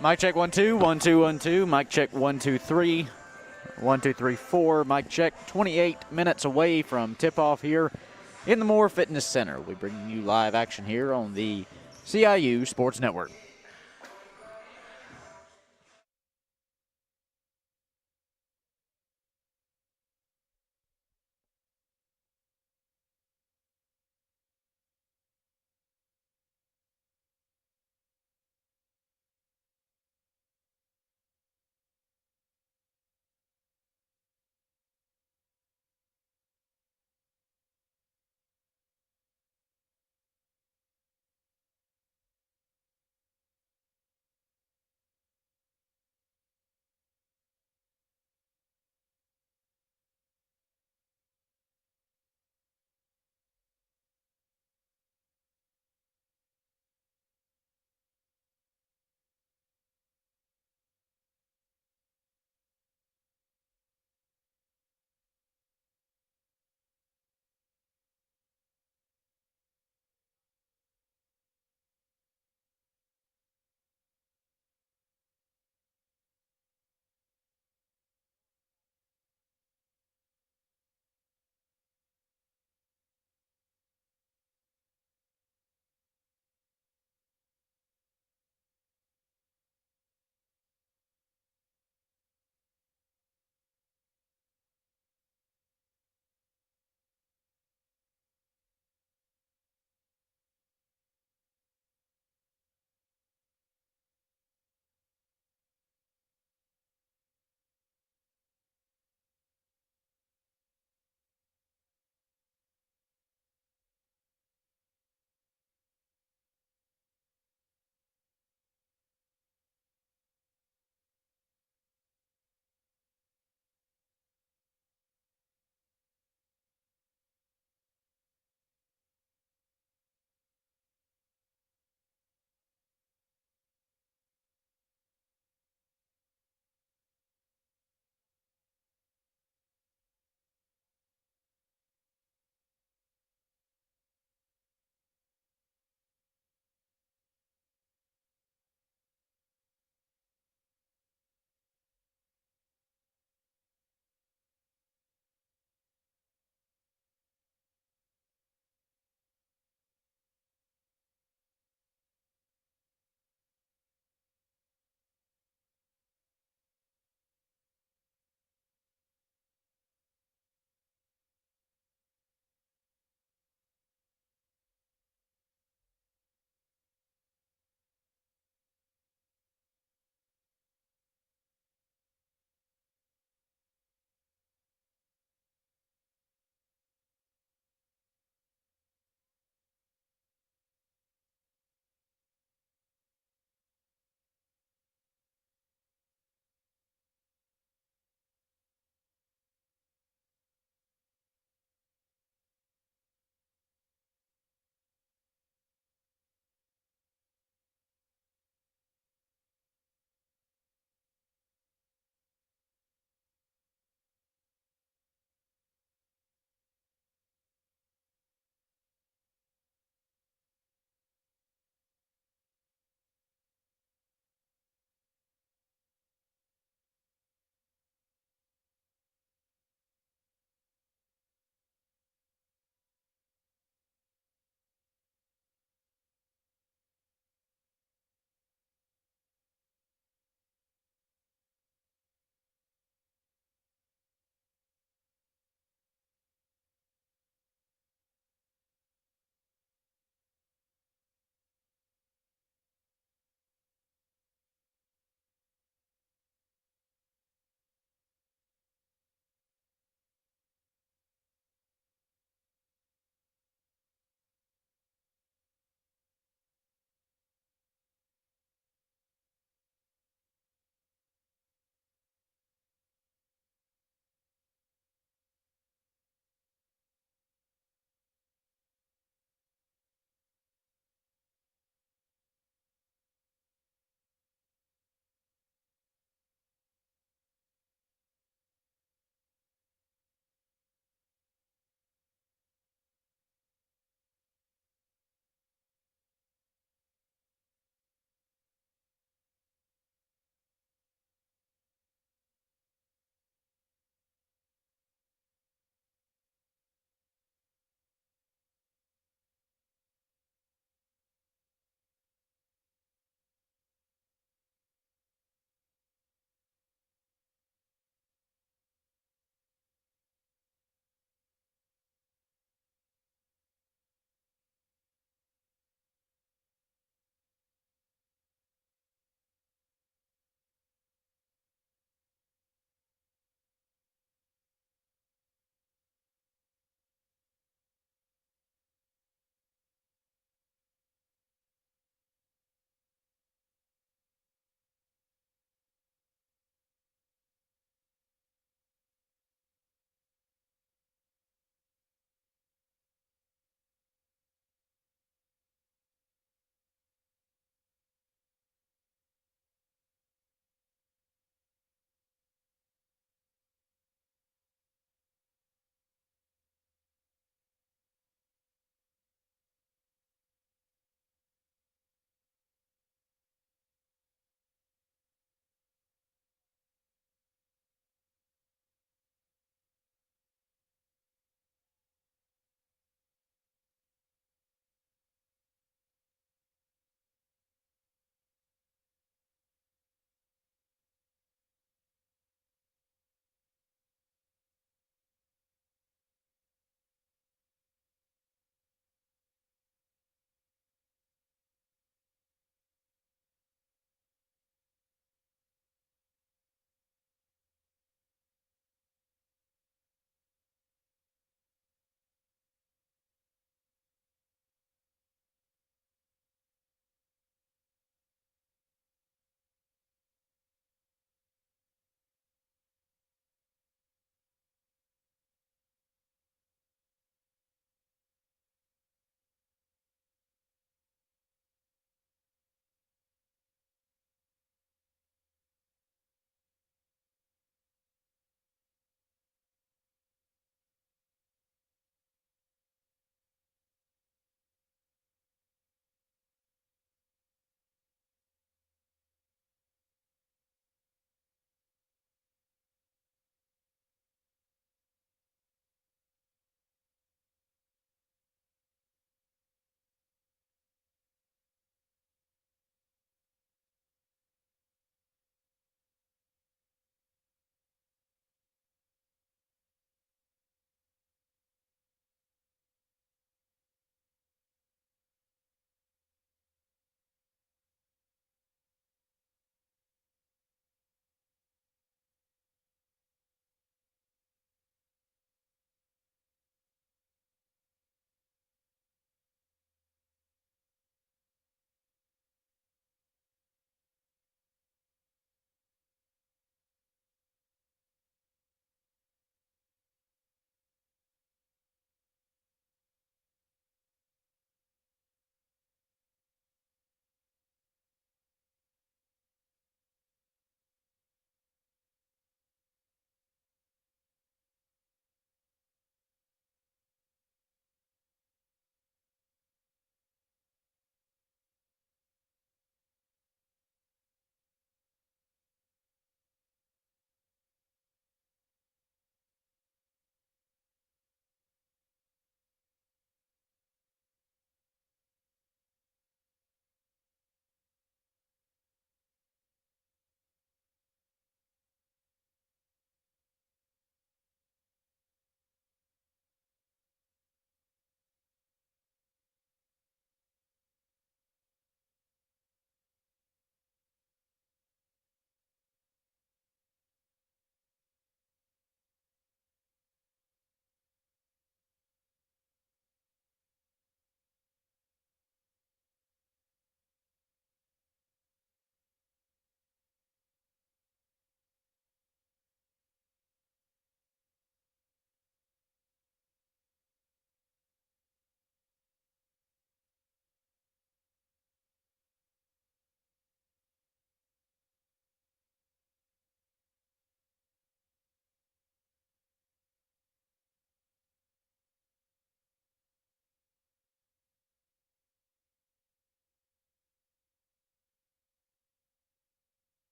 Mic check 1 2 1 2 1 2. Mic check 1 2 3 1 2 3 4. Mic check. 28 minutes away from tip off here in the Moore Fitness Center. We bring you live action here on the CIU Sports Network.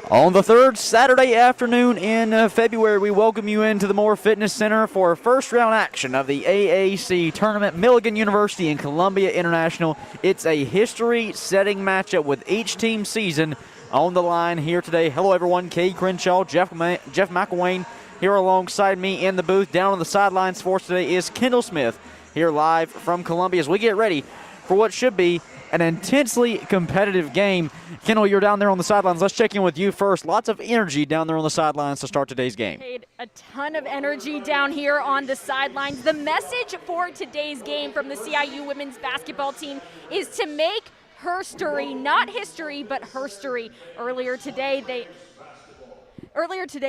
On the third Saturday afternoon in February, we welcome you into the Moore Fitness Center for first round action of the AAC Tournament, Milligan University and Columbia International. It's a history-setting matchup with each team's season on the line here today. Hello, everyone. Cade Crenshaw, Jeff McElwain here alongside me in the booth. Down on the sidelines for us today is Kendall Smith here live from Columbia as we get ready for what should be an intensely competitive game. Kendall, you're down there on the sidelines. Let's check in with you first. Lots of energy down there on the sidelines to start today's game. A ton of energy down here on the sidelines. The message for today's game from the CIU women's basketball team is to make herstory, not history, but herstory. Earlier today,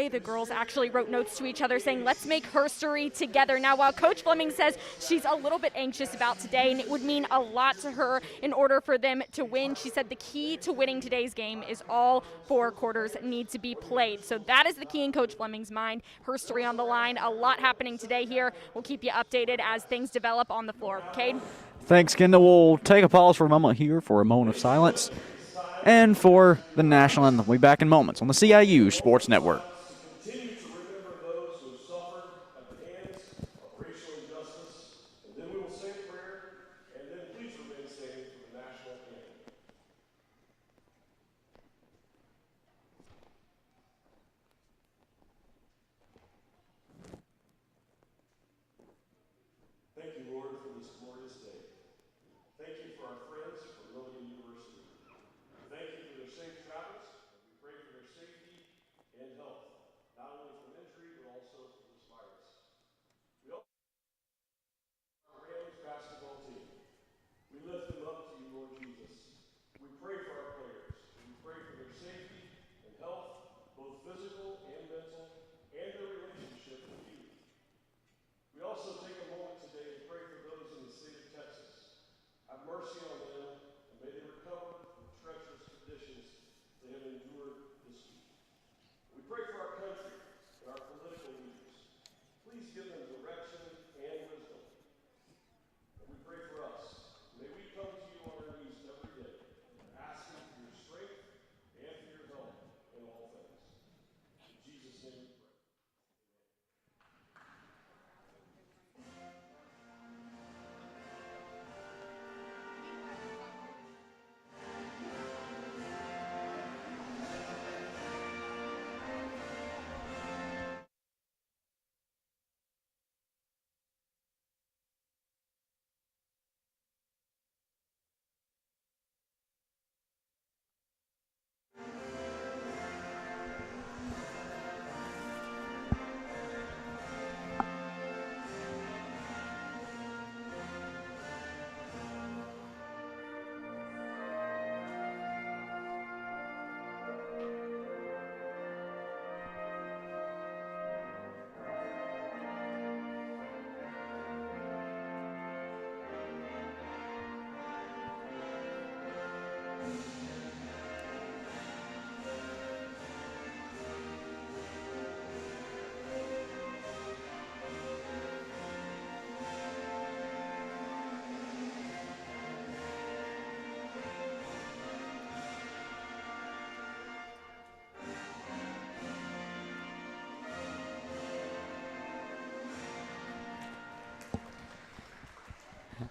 the girls actually wrote notes to each other saying, let's make herstory together. Now, while Coach Fleming says she's a little bit anxious about today and it would mean a lot to her in order for them to win, she said the key to winning today's game is all 4 quarters need to be played. So that is the key in Coach Fleming's mind. Herstory on the line, a lot happening today here. We'll keep you updated as things develop on the floor. Cade? Thanks, Kendall. We'll take a pause for a moment here for a moment of silence. And for the national anthem, we'll be back in moments on the CIU Sports Network. Continue to remember those who have suffered at the hands of racial injustice, and then we will say a prayer, and then please remain standing for the national anthem. Thank you, Lord, for this glorious day. Thank you for our friends from Milligan University. Thank you for their safe travels, and we pray for their safety and health, not only from injury, but also from this virus. We also our Rams basketball team. We lift them up to you, Lord Jesus. We pray for our players. We pray for their safety and health, both physical and mental, and their relationship with you. We also take a moment today to pray for those in the state of Texas. Have mercy on them, and may they recover from the treacherous conditions they have endured this week. We pray for our country and our political leaders. Please give them direction and wisdom. And we pray for us. May we come to you on our knees every day, asking for your strength and for your help in all things. In Jesus' name we pray.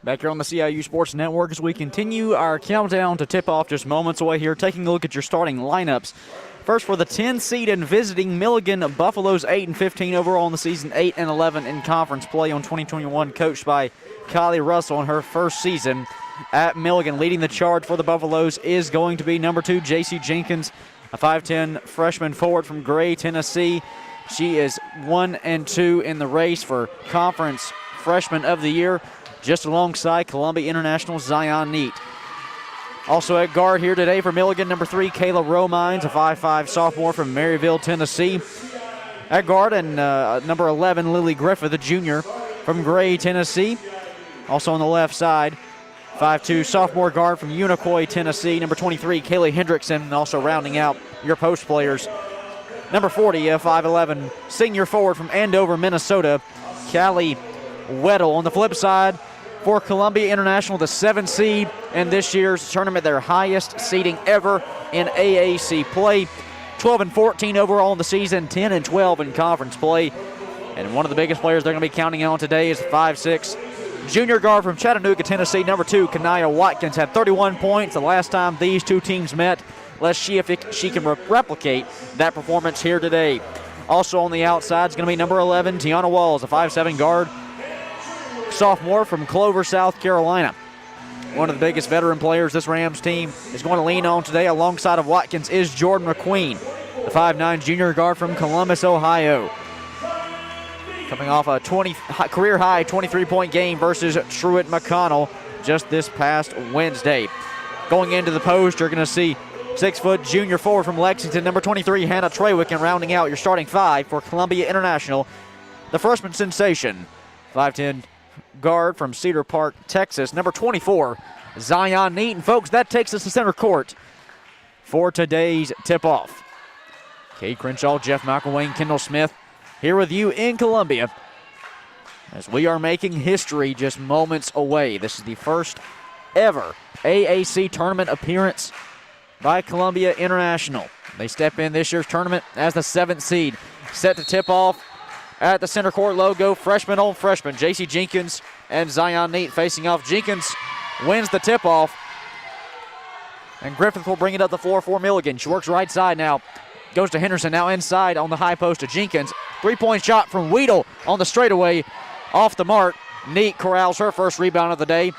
Back here on the CIU Sports Network as we continue our countdown to tip-off just moments away here, taking a look at your starting lineups. First for the 10 seed and visiting Milligan Buffaloes 8-15 overall in the season, 8-11 in conference play on 2021, coached by Kylie Russell in her first season at Milligan. Leading the charge for the Buffaloes is going to be number 2, J.C. Jenkins, a 5'10 freshman forward from Gray, Tennessee. She is 1-2 in the race for Conference Freshman of the Year, just alongside Columbia International Zion Neat. Also at guard here today for Milligan, number 3, Kayla Romines, a 5'5 sophomore from Maryville, Tennessee. At guard, and number 11, Lily Griffith, a junior from Gray, Tennessee. Also on the left side, 5'2 sophomore guard from Unicoi, Tennessee. Number 23, Kaylee Hendrickson, also rounding out your post players. Number 40, a 5'11 senior forward from Andover, Minnesota, Callie Weddle. On the flip side, for Columbia International, the 7th seed in this year's tournament, their highest seeding ever in AAC play. 12-14 overall in the season, 10-12 in conference play. And one of the biggest players they're going to be counting on today is 5'6" junior guard from Chattanooga, Tennessee, number 2, Kanaya Watkins, had 31 points the last time these two teams met. Let's see if she can replicate that performance here today. Also on the outside is going to be number 11, Tiana Walls, a 5'7" guard, sophomore from Clover, South Carolina. One of the biggest veteran players this Rams team is going to lean on today alongside of Watkins is Jordan McQueen, the 5'9" junior guard from Columbus, Ohio. Coming off a career-high 23-point game versus Truett McConnell just this past Wednesday. Going into the post, you're going to see 6-foot junior forward from Lexington, number 23, Hannah Trawick, and rounding out your starting 5 for Columbia International, the freshman sensation, 5'10" guard from Cedar Park, Texas, number 24, Zion Neat. And folks, that takes us to center court for today's tip-off. Kate Crenshaw, Jeff McElwain, Kendall Smith, here with you in Columbia as we are making history just moments away. This is the first ever AAC tournament appearance by Columbia International. They step in this year's tournament as the 7th seed. Set to tip off at the center court logo, freshman on freshman. JC Jenkins and Zion Neat facing off. Jenkins wins the tip off, and Griffith will bring it up the floor for Milligan. She works right side now. Goes to Henderson, now inside on the high post to Jenkins. 3-point shot from Weedle on the straightaway. Off the mark. Neat corrals her first rebound of the day.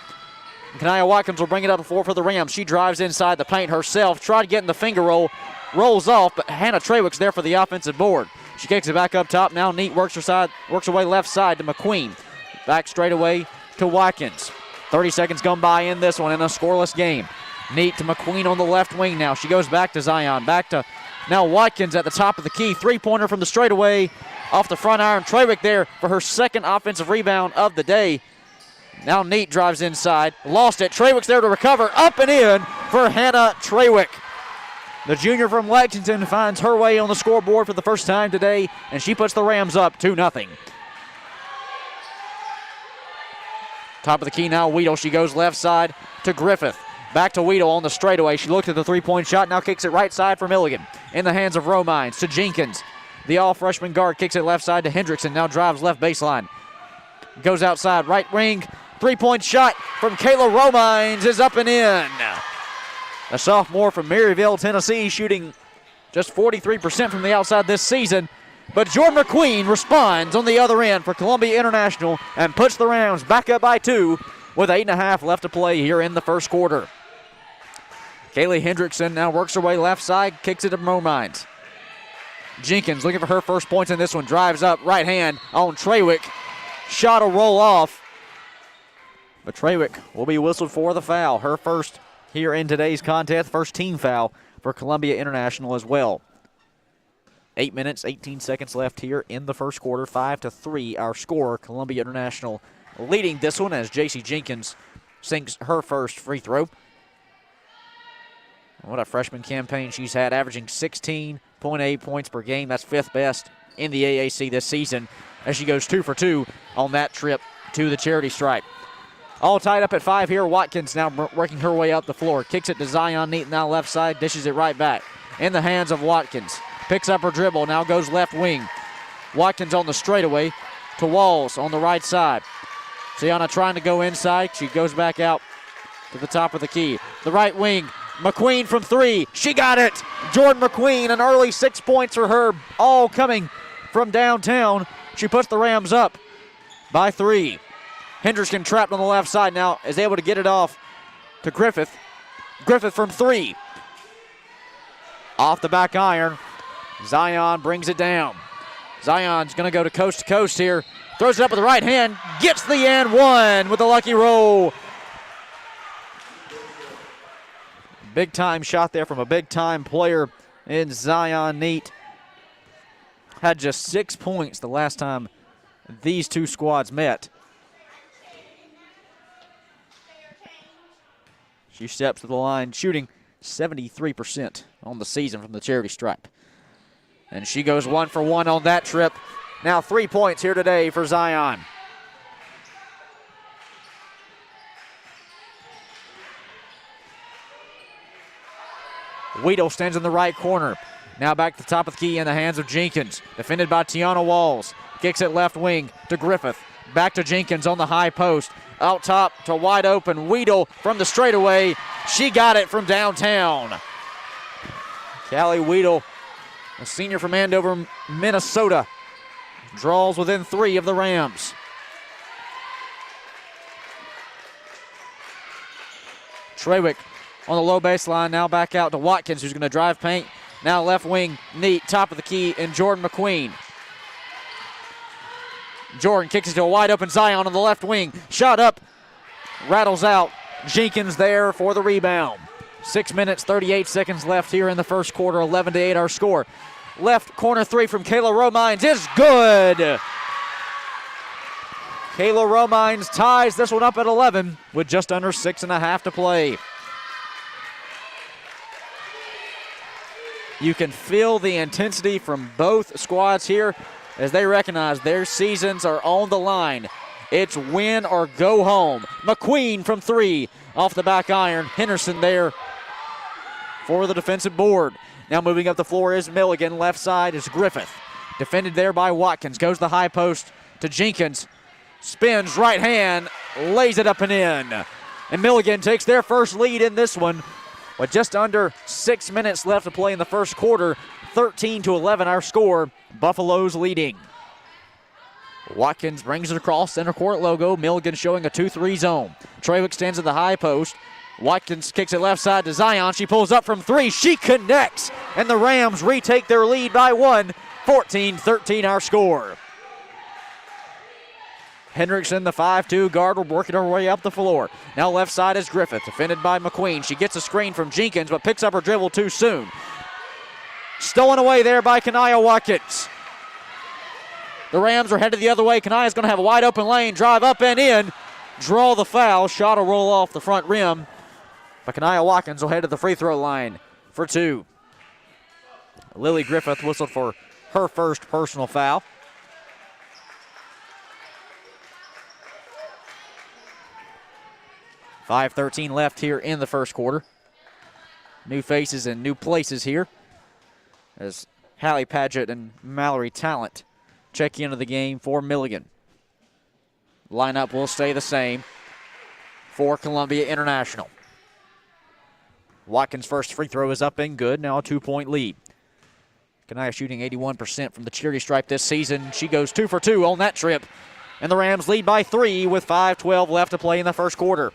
Kanaya Watkins will bring it up the floor for the Rams. She drives inside the paint herself. Tried to get in the finger roll. Rolls off, but Hannah Trawick's there for the offensive board. She kicks it back up top. Now Neat works her way left side to McQueen. Back straightaway to Watkins. 30 seconds gone by in this one in a scoreless game. Neat to McQueen on the left wing now. She goes back to Zion. Back to now Watkins at the top of the key. 3-pointer from the straightaway off the front iron. Trawick there for her second offensive rebound of the day. Now Neat drives inside. Lost it. Trawick's there to recover. Up and in for Hannah Trawick. The junior from Lexington finds her way on the scoreboard for the first time today, and she puts the Rams up 2-0. Top of the key now, Weedle. She goes left side to Griffith. Back to Weedle on the straightaway. She looked at the 3-point shot, now kicks it right side for Milligan. In the hands of Romines to Jenkins. The all-freshman guard kicks it left side to Hendrickson, now drives left baseline. Goes outside, right wing. 3-point shot from Kayla Romines is up and in. A sophomore from Maryville, Tennessee, shooting just 43% from the outside this season. But Jordan McQueen responds on the other end for Columbia International and puts the Rams back up by 2 with 8.5 left to play here in the first quarter. Kaylee Hendrickson now works her way left side, kicks it to Romines. Jenkins looking for her first points in this one. Drives up, right hand on Trawick. Shot will roll off. But Trawick will be whistled for the foul. Her first here in today's contest. First team foul for Columbia International as well. 8 minutes, 18 seconds left here in the first quarter. 5-3 our score. Columbia International leading this one as J.C. Jenkins sinks her first free throw. What a freshman campaign she's had, averaging 16.8 points per game. That's 5th best in the AAC this season as she goes 2 for 2 on that trip to the charity stripe. All tied up at 5 here. Watkins now working her way up the floor. Kicks it to Zion Neat, now left side, dishes it right back. In the hands of Watkins. Picks up her dribble, now goes left wing. Watkins on the straightaway to Walls on the right side. Sienna trying to go inside. She goes back out to the top of the key. The right wing, McQueen from 3. She got it. Jordan McQueen, an early 6 points for her, all coming from downtown. She puts the Rams up by 3. Hendrickson trapped on the left side now, is able to get it off to Griffith. Griffith from 3. Off the back iron. Zion brings it down. Zion's going to go to coast here. Throws it up with the right hand. Gets the and one with a lucky roll. Big time shot there from a big time player in Zion Neat. Had just 6 points the last time these two squads met. She steps to the line, shooting 73% on the season from the charity stripe. And she goes 1 for 1 on that trip. Now 3 points here today for Zion. Weedle stands in the right corner. Now back to the top of the key in the hands of Jenkins. Defended by Tiana Walls. Kicks it left wing to Griffith. Back to Jenkins on the high post. Out top to wide open Weedle from the straightaway. She got it from downtown. Callie Weedle, a senior from Andover, Minnesota, draws within 3 of the Rams. Trawick on the low baseline, now back out to Watkins, who's going to drive paint. Now left wing, neat, top of the key, and Jordan McQueen. Jordan kicks it to a wide open Zion on the left wing. Shot up, rattles out. Jenkins there for the rebound. 6 minutes, 38 seconds left here in the first quarter. 11-8 our score. Left corner three from Kayla Romines is good. Kayla Romines ties this one up at 11 with just under 6.5 to play. You can feel the intensity from both squads here as they recognize their seasons are on the line. It's win or go home. McQueen from 3 off the back iron. Henderson there for the defensive board. Now moving up the floor is Milligan. Left side is Griffith. Defended there by Watkins. Goes the high post to Jenkins. Spins right hand, lays it up and in. And Milligan takes their first lead in this one with just under 6 minutes left to play in the first quarter. 13-11 our score. Buffaloes leading. Watkins brings it across center court logo. Milligan showing a 2-3 zone. Trawick stands at the high post. Watkins kicks it left side to Zion. She pulls up from 3. She connects. And the Rams retake their lead by 1. 14-13 our score. Hendrickson, the 5'2 guard, will working her way up the floor. Now left side is Griffith, defended by McQueen. She gets a screen from Jenkins, but picks up her dribble too soon. Stolen away there by Kanaya Watkins. The Rams are headed the other way. Kanaya's going to have a wide open lane, drive up and in, draw the foul. Shot will roll off the front rim, but Kanaya Watkins will head to the free throw line for 2. Lily Griffith whistled for her first personal foul. .5:13 left here in the first quarter. New faces and new places here as Hallie Padgett and Mallory Talent check into the game for Milligan. Lineup will stay the same for Columbia International. Watkins' first free throw is up and good. Now a 2-point lead. Kanaya shooting 81% from the charity stripe this season. She goes 2 for 2 on that trip. And the Rams lead by 3 with 5:12 left to play in the first quarter.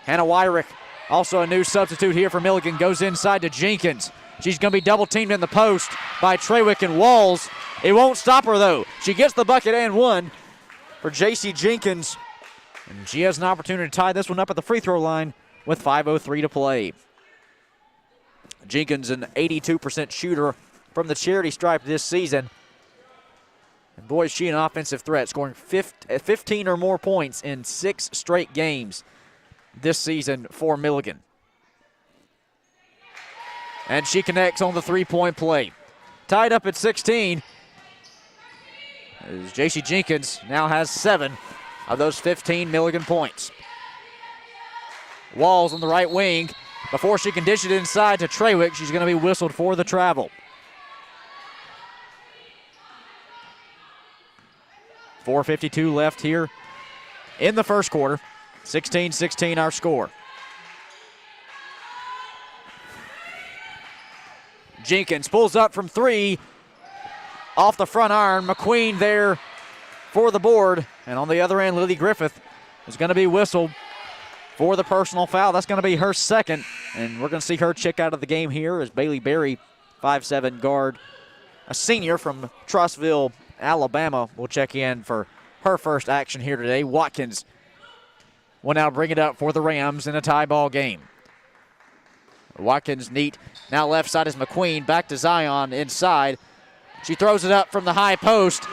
Hannah Wyrick, also a new substitute here for Milligan, goes inside to Jenkins. She's going to be double teamed in the post by Trawick and Walls. It won't stop her though. She gets the bucket and 1 for J.C. Jenkins. And she has an opportunity to tie this one up at the free throw line with 5:03 to play. Jenkins, an 82% shooter from the charity stripe this season. And boy, is she an offensive threat, scoring 15 or more points in 6 straight games this season for Milligan. And she connects on the 3-point play. Tied up at 16. As J.C. Jenkins now has 7 of those 15 Milligan points. Walls on the right wing. Before she can dish it inside to Trawick, she's going to be whistled for the travel. 4:52 left here in the first quarter. 16-16 our score. Jenkins pulls up from 3 off the front iron. McQueen there for the board. And on the other end, Lily Griffith is going to be whistled for the personal foul. That's going to be her second. And we're going to see her check out of the game here as Bailey Berry, 5'7 guard, a senior from Trussville, Alabama, will check in for her first action here today. Watkins will now bring it up for the Rams in a tie ball game. Watkins neat. Now left side is McQueen. Back to Zion inside. She throws it up from the high post.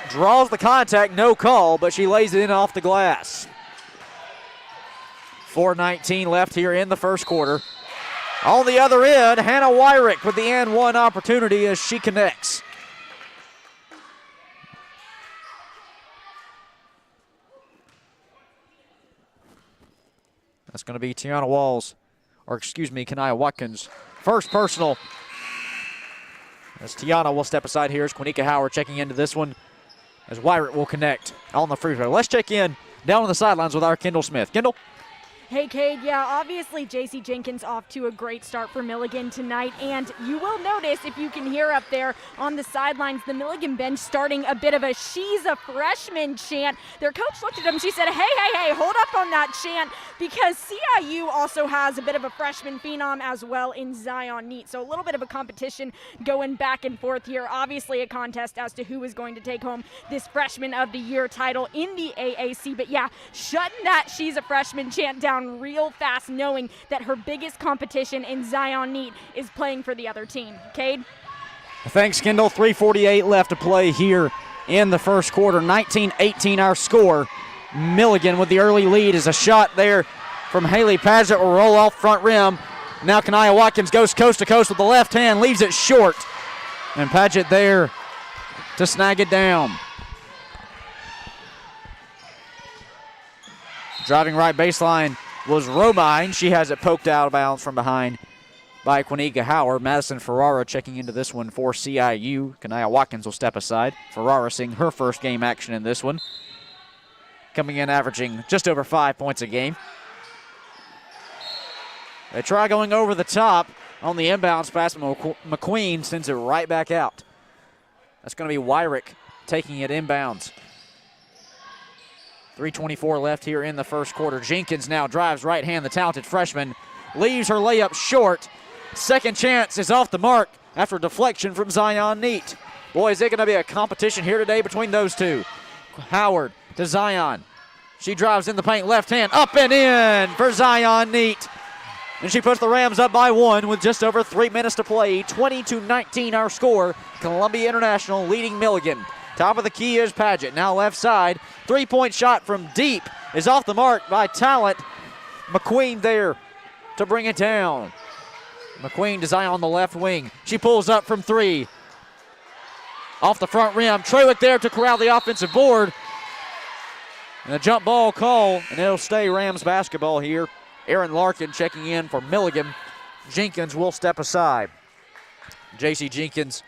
Draws the contact, no call, but she lays it in off the glass. 4:19 left here in the first quarter. On the other end, Hannah Wyrick with the and 1 opportunity as she connects. That's going to be Tiana Walls, or excuse me, Kanaya Watkins. First personal As Tiana will step aside here as Quanika Howard checking into this one as Wyrick will connect on the free throw. Let's check in down on the sidelines with our Kendall Smith. Kendall? Hey, Cade, yeah, obviously J.C. Jenkins off to a great start for Milligan tonight, and you will notice, if you can hear up there on the sidelines, the Milligan bench starting a bit of a "she's a freshman" chant. Their coach looked at them, she said, hey, hold up on that chant, because CIU also has a bit of a freshman phenom as well in Zion Neat, so a little bit of a competition going back and forth here. Obviously a contest as to who is going to take home this Freshman of the Year title in the AAC, but yeah, shutting that "she's a freshman" chant down real fast, knowing that her biggest competition in Zion Neat is playing for the other team. Cade? Thanks, Kendall. 3:48 left to play here in the first quarter. 19-18 our score. Milligan with the early lead is a shot there from Haley Padgett will roll off front rim. Now Kanaya Watkins goes coast to coast with the left hand, leaves it short. And Padgett there to snag it down. Driving right baseline was Romine. She has it poked out of bounds from behind by Quanika Howard. Madison Ferrara checking into this one for CIU. Kanaya Watkins will step aside. Ferrara seeing her first game action in this one. Coming in averaging just over 5 points a game. They try going over the top on the inbounds pass. McQueen sends it right back out. That's going to be Wyrick taking it inbounds. 3:24 left here in the first quarter. Jenkins now drives right hand, the talented freshman. Leaves her layup short. Second chance is off the mark after deflection from Zion Neat. Boy, is it going to be a competition here today between those two. Howard to Zion. She drives in the paint, left hand, up and in for Zion Neat. And she puts the Rams up by one with just over 3 minutes to play. 20-19 our score. Columbia International leading Milligan. Top of the key is Padgett. Now left side. Three-point shot from deep is off the mark by Talent. McQueen there to bring it down. McQueen to Zion on the left wing. She pulls up from three. Off the front rim. Trawick there to corral the offensive board. And a jump ball call, and it'll stay Rams basketball here. Aaron Larkin checking in for Milligan. Jenkins will step aside. J.C. Jenkins,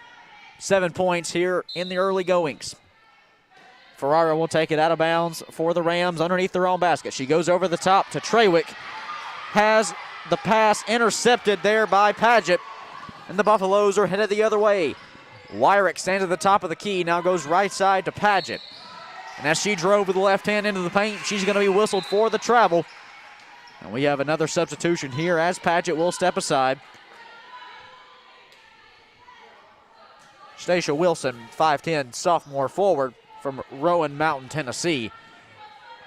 7 points here in the early goings. Ferrara will take it out of bounds for the Rams underneath their own basket. She goes over the top to Trawick. Has the pass intercepted there by Padgett. And the Buffaloes are headed the other way. Wyrick stands at the top of the key, now goes right side to Padgett. And as she drove with the left hand into the paint, she's going to be whistled for the travel. And we have another substitution here as Padgett will step aside. Stacia Wilson, 5'10", sophomore forward from Rowan Mountain, Tennessee.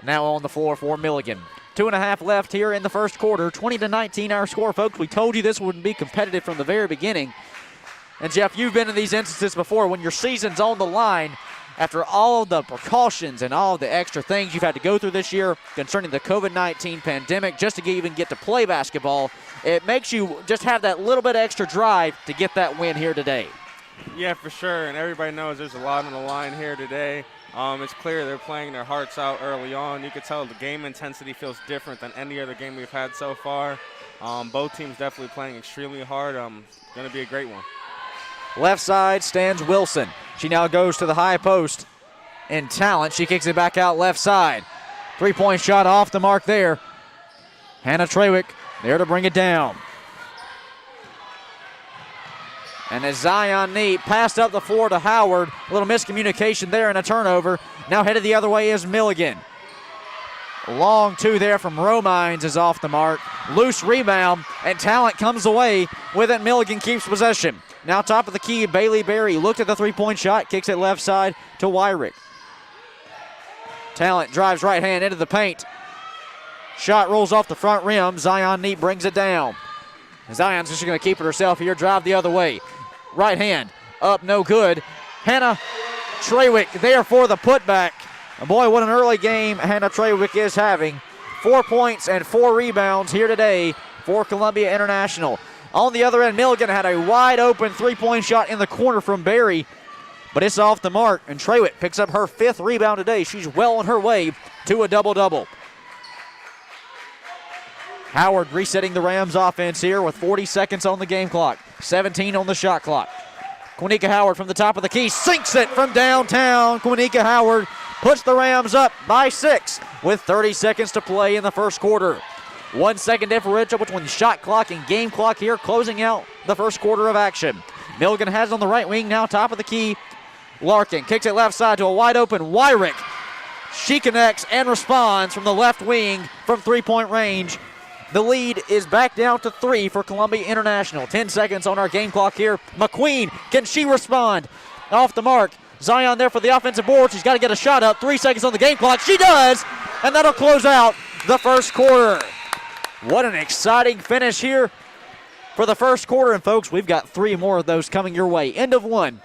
Now on the floor for Milligan. 2.5 left here in the first quarter. 20-19 our score, folks. We told you this wouldn't be competitive from the very beginning. And Jeff, you've been in these instances before when your season's on the line after all of the precautions and all of the extra things you've had to go through this year concerning the COVID-19 pandemic just to even get to play basketball. It makes you just have that little bit extra drive to get that win here today. Yeah, for sure, and everybody knows there's a lot on the line here today. It's clear they're playing their hearts out early on. You could tell the game intensity feels different than any other game we've had so far. Both teams definitely playing extremely hard. Going to be a great one. Left side stands Wilson. She now goes to the high post in Talent. She kicks it back out left side. Three-point shot off the mark there. Hannah Trawick there to bring it down. And as Zion Neat passed up the floor to Howard, a little miscommunication there and a turnover. Now headed the other way is Milligan. Long two there from Romines is off the mark. Loose rebound, and Talent comes away with it. Milligan keeps possession. Now top of the key, Bailey Berry looked at the three-point shot, kicks it left side to Wyrick. Talent drives right hand into the paint. Shot rolls off the front rim. Zion Neat brings it down. Zion's just going to keep it herself here, drive the other way. Right hand, up, no good. Hannah Trawick there for the putback. And boy, what an early game Hannah Trawick is having. 4 points and 4 rebounds here today for Columbia International. On the other end, Milligan had a wide open three-point shot in the corner from Berry, but it's off the mark, and Trawick picks up her 5th rebound today. She's well on her way to a double-double. Howard resetting the Rams offense here with 40 seconds on the game clock. 17 on the shot clock. Quinnica Howard from the top of the key sinks it from downtown. Quinnica Howard puts the Rams up by 6 with 30 seconds to play in the first quarter. 1 second differential between the shot clock and game clock here, closing out the first quarter of action. Milligan has it on the right wing now, top of the key. Larkin kicks it left side to a wide open Wyrick. She connects and responds from the left wing from three-point range. The lead is back down to 3 for Columbia International. 10 seconds on our game clock here. McQueen, can she respond? Off the mark. Zion there for the offensive board. She's got to get a shot up. 3 seconds on the game clock. She does, and that'll close out the first quarter. What an exciting finish here for the first quarter. And, folks, we've got 3 more of those coming your way. End of 1.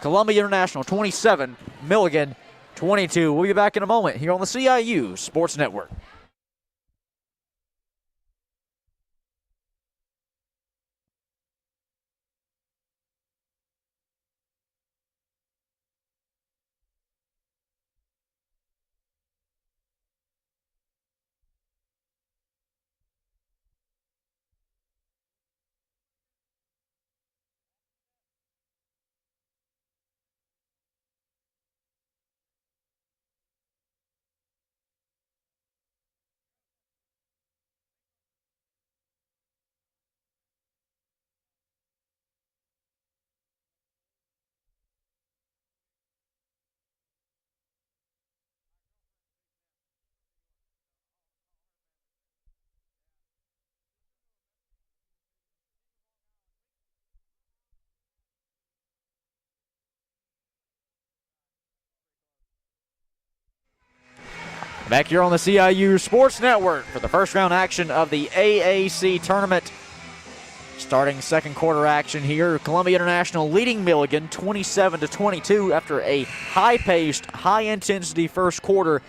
Columbia International 27, Milligan 22. We'll be back in a moment here on the CIU Sports Network. Back here on the CIU Sports Network for the first round action of the AAC Tournament. Starting second quarter action here, Columbia International leading Milligan 27-22 after a high-paced, high-intensity first quarter.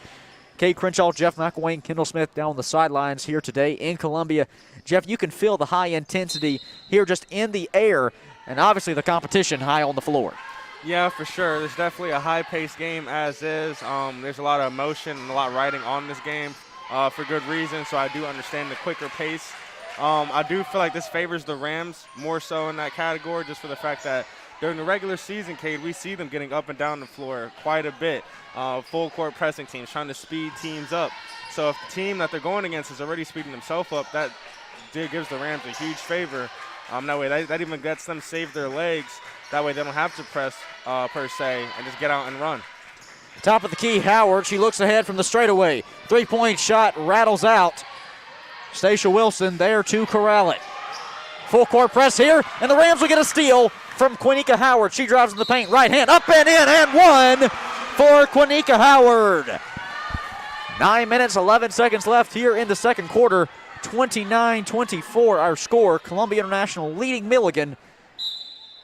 Kate Crenshaw, Jeff McElwain, and Kendall Smith down on the sidelines here today in Columbia. Jeff, you can feel the high intensity here just in the air, and obviously the competition high on the floor. Yeah, for sure. There's definitely a high-paced game as is. There's a lot of emotion and a lot riding on this game for good reason, so I do understand the quicker pace. I do feel like this favors the Rams more so in that category just for the fact that during the regular season, Cade, we see them getting up and down the floor quite a bit. Full-court pressing teams, trying to speed teams up. So if the team that they're going against is already speeding themselves up, that gives the Rams a huge favor. That way, that even lets them save their legs. That way they don't have to press per se and just get out and run. Top of the key, Howard. She looks ahead from the straightaway. Three-point shot rattles out. Stacia Wilson there to corral it. Full court press here, and the Rams will get a steal from Quinnica Howard. She drives in the paint, right hand, up and in, and one for Quinnica Howard. 9 minutes, 11 seconds left here in the second quarter. 29-24 our score. Columbia International leading Milligan.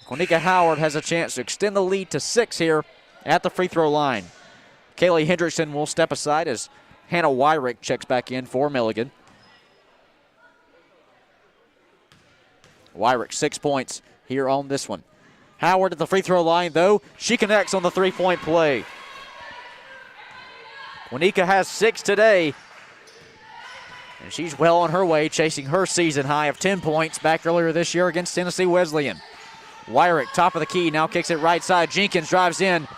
Quinnica Howard has a chance to extend the lead to 6 here at the free throw line. Kaylee Hendrickson will step aside as Hannah Wyrick checks back in for Milligan. Wyrick 6 points here on this one. Howard at the free throw line, though. She connects on the three-point play. Quinnica has 6 today, and she's well on her way, chasing her season high of 10 points back earlier this year against Tennessee Wesleyan. Wyrick, top of the key, now kicks it right side. Jenkins drives in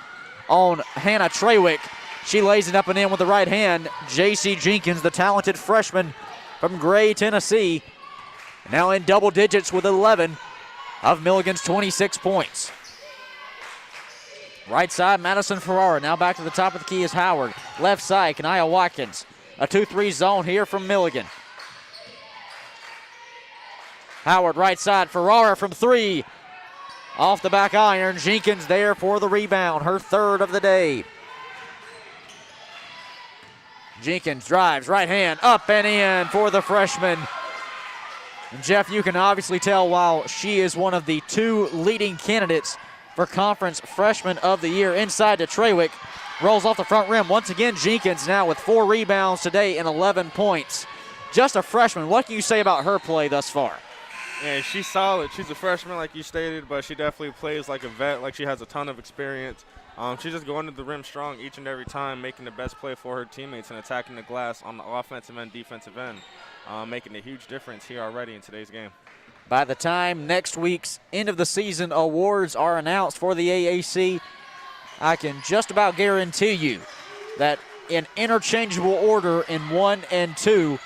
on Hannah Trawick. She lays it up and in with the right hand. J.C. Jenkins, the talented freshman from Gray, Tennessee, now in double digits with 11 of Milligan's 26 points. Right side, Madison Ferrara. Now back to the top of the key is Howard. Left side, Kania Watkins. A 2-3 zone here from Milligan. Howard right side, Ferrara from 3. Off the back iron, Jenkins there for the rebound, her third of the day. Jenkins drives, right hand, up and in for the freshman. And Jeff, you can obviously tell while she is one of the 2 leading candidates for Conference Freshman of the Year. Inside to Trawick, rolls off the front rim. Once again, Jenkins now with 4 rebounds today and 11 points. Just a freshman. What can you say about her play thus far? Yeah, she's solid. She's a freshman, like you stated, but she definitely plays like a vet, like she has a ton of experience. She's just going to the rim strong each and every time, making the best play for her teammates and attacking the glass on the offensive and defensive end, making a huge difference here already in today's game. By the time next week's end of the season awards are announced for the AAC, I can just about guarantee you that in interchangeable order in 1 and 2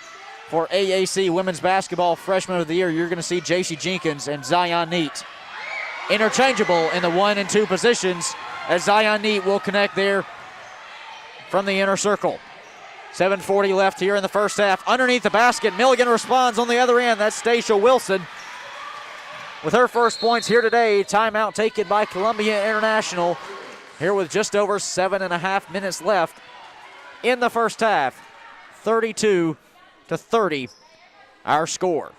for AAC Women's Basketball Freshman of the Year, you're going to see JC Jenkins and Zion Neat interchangeable in the 1 and 2 positions, as Zion Neat will connect there from the inner circle. 7:40 left here in the first half. Underneath the basket, Milligan responds on the other end. That's Stacia Wilson with her first points here today. Timeout taken by Columbia International here with just over 7.5 minutes left in the first half. 32-30, our score.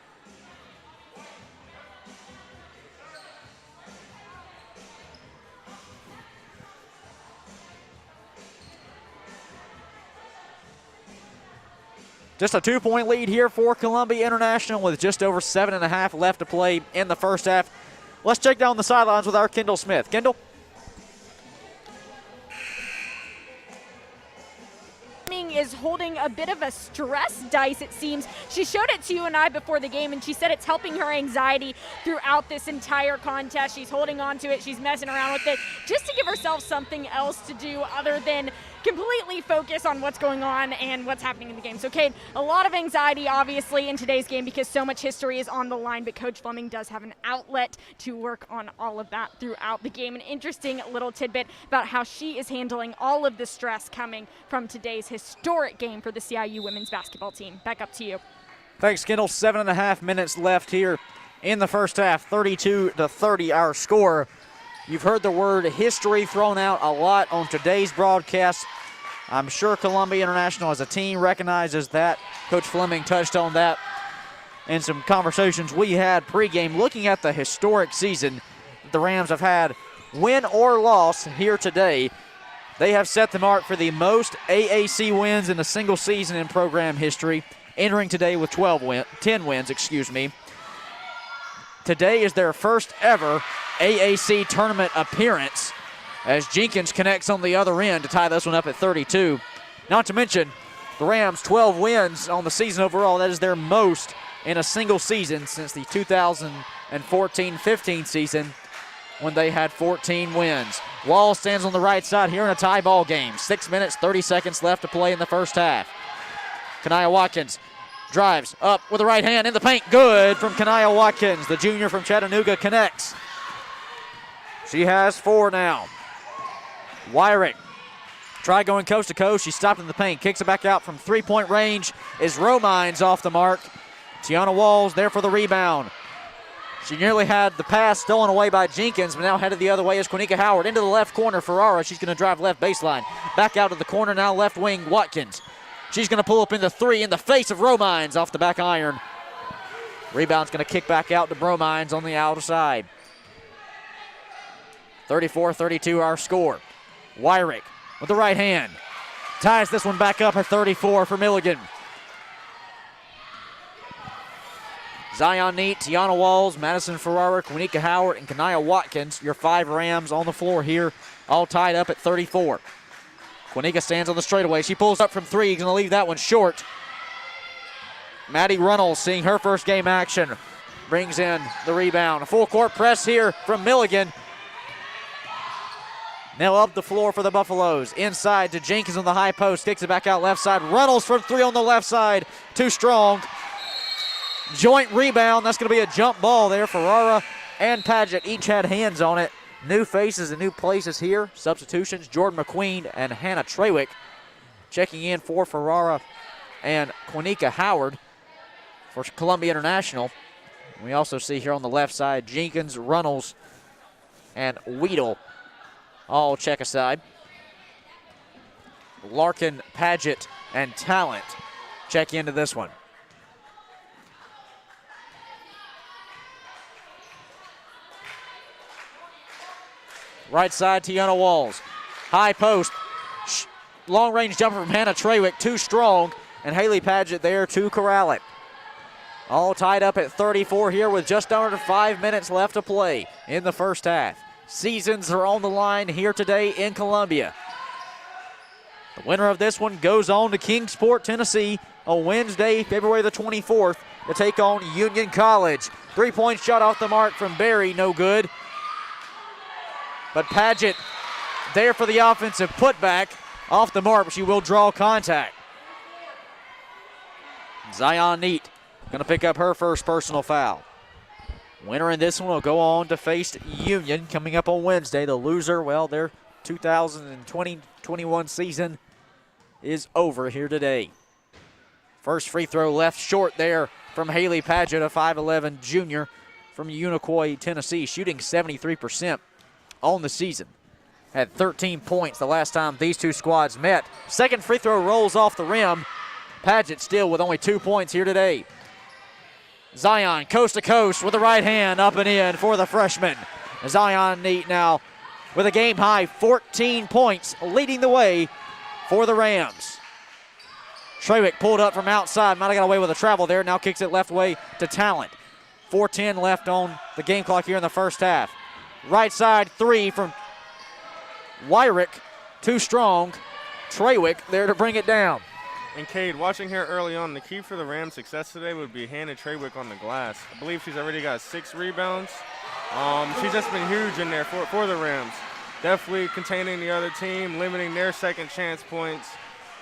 Just a 2-point lead here for Columbia International with just over 7.5 left to play in the first half. Let's check down the sidelines with our Kendall Smith. Kendall? Is holding a bit of a stress dice, it seems. She showed it to you and I before the game, and she said it's helping her anxiety throughout this entire contest. She's holding on to it. She's messing around with it just to give herself something else to do other than completely focus on what's going on and what's happening in the game. So, Kate, a lot of anxiety, obviously, in today's game because so much history is on the line, but Coach Fleming does have an outlet to work on all of that throughout the game. An interesting little tidbit about how she is handling all of the stress coming from today's historic game for the CIU women's basketball team. Back up to you. Thanks, Kendall. 7.5 minutes left here in the first half. 32-30, our score. You've heard the word history thrown out a lot on today's broadcast. I'm sure Columbia International as a team recognizes that. Coach Fleming touched on that in some conversations we had pregame, looking at the historic season that the Rams have had, win or loss here today. They have set the mark for the most AAC wins in a single season in program history, entering today with 10 wins. Today is their first ever AAC tournament appearance as Jenkins connects on the other end to tie this one up at 32. Not to mention the Rams 12 wins on the season overall. That is their most in a single season since the 2014-15 season when they had 14 wins. Wall stands on the right side here in a tie ball game. 6 minutes, 30 seconds left to play in the first half. Kanaya Watkins drives up with the right hand in the paint. Good from Kanaya Watkins. The junior from Chattanooga connects. She has 4 now. Wyrick tried going coast to coast. She stopped in the paint. Kicks it back out from three-point range. Is Romines off the mark. Tiana Walls there for the rebound. She nearly had the pass stolen away by Jenkins, but now headed the other way is Quanika Howard. Into the left corner, Ferrara. She's going to drive left baseline. Back out to the corner now, left wing, Watkins. She's going to pull up in the three in the face of Romines off the back iron. Rebound's going to kick back out to Bromines on the outside. 34-32 our score. Wyrick with the right hand. Ties this one back up at 34 for Milligan. Zion Neat, Tiana Walls, Madison Ferrara, Quanika Howard, and Kanaya Watkins, your 5 Rams on the floor here, all tied up at 34. Quanika stands on the straightaway. She pulls up from 3. Going to leave that one short. Maddie Runnels seeing her first game action. Brings in the rebound. A full court press here from Milligan. Now up the floor for the Buffaloes. Inside to Jenkins on the high post. Kicks it back out left side. Runnels from 3 on the left side. Too strong. Joint rebound. That's going to be a jump ball there. Ferrara and Padgett each had hands on it. New faces and new places here. Substitutions, Jordan McQueen and Hannah Trawick checking in for Ferrara and Quanika Howard for Columbia International. We also see here on the left side, Jenkins, Runnels, and Weedle all check aside. Larkin, Padgett, and Talent check into this one. Right side, Tiana Walls. High post. Long range jumper from Hannah Trawick, too strong. And Haley Padgett there to corral it. All tied up at 34 here with just under 5 minutes left to play in the first half. Seasons are on the line here today in Columbia. The winner of this one goes on to Kingsport, Tennessee on Wednesday, February the 24th to take on Union College. 3-point shot off the mark from Barry, no good. But Paget there for the offensive putback, off the mark, but she will draw contact. Zion Neat going to pick up her first personal foul. Winner in this one will go on to face Union coming up on Wednesday. The loser, well, their 2020-21 season is over here today. First free throw left short there from Haley Paget, a 5'11 junior from Unicoi, Tennessee, shooting 73% on the season. Had 13 points the last time these two squads met. Second free throw rolls off the rim. Paget still with only 2 points here today. Zion coast to coast with the right hand up and in for the freshman. Zion Neat now with a game high 14 points, leading the way for the Rams. Trewick pulled up from outside, might have got away with a travel there, now kicks it left way to Talent. 4:10 left on the game clock here in the first half. Right side three from Wyrick, too strong. Trewick there to bring it down. And Cade, watching here early on, the key for the Rams' success today would be Hannah Trewick on the glass. I believe she's already got 6 rebounds. She's just been huge in there for the Rams. Definitely containing the other team, limiting their second chance points.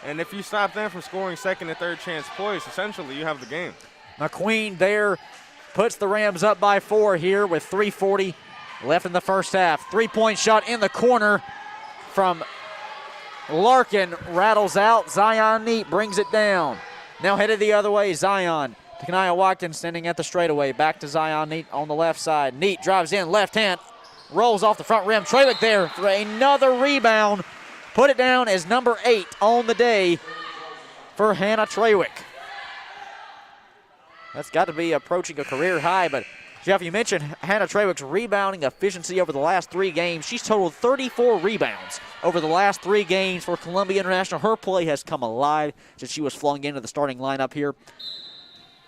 And if you stop them from scoring second and third chance points, essentially you have the game. McQueen there puts the Rams up by 4 here with 3:40 left in the first half. 3-point shot in the corner from Larkin, rattles out. Zion Neat brings it down. Now headed the other way, Zion to Kanaya Watkins standing at the straightaway. Back to Zion Neat on the left side. Neat drives in, left hand, rolls off the front rim. Trewick there for another rebound. Put it down as number 8 on the day for Hannah Trewick. That's got to be approaching a career high, but Jeff, you mentioned Hannah Trewick's rebounding efficiency over the last 3 games. She's totaled 34 rebounds over the last 3 games for Columbia International. Her play has come alive since she was flung into the starting lineup here.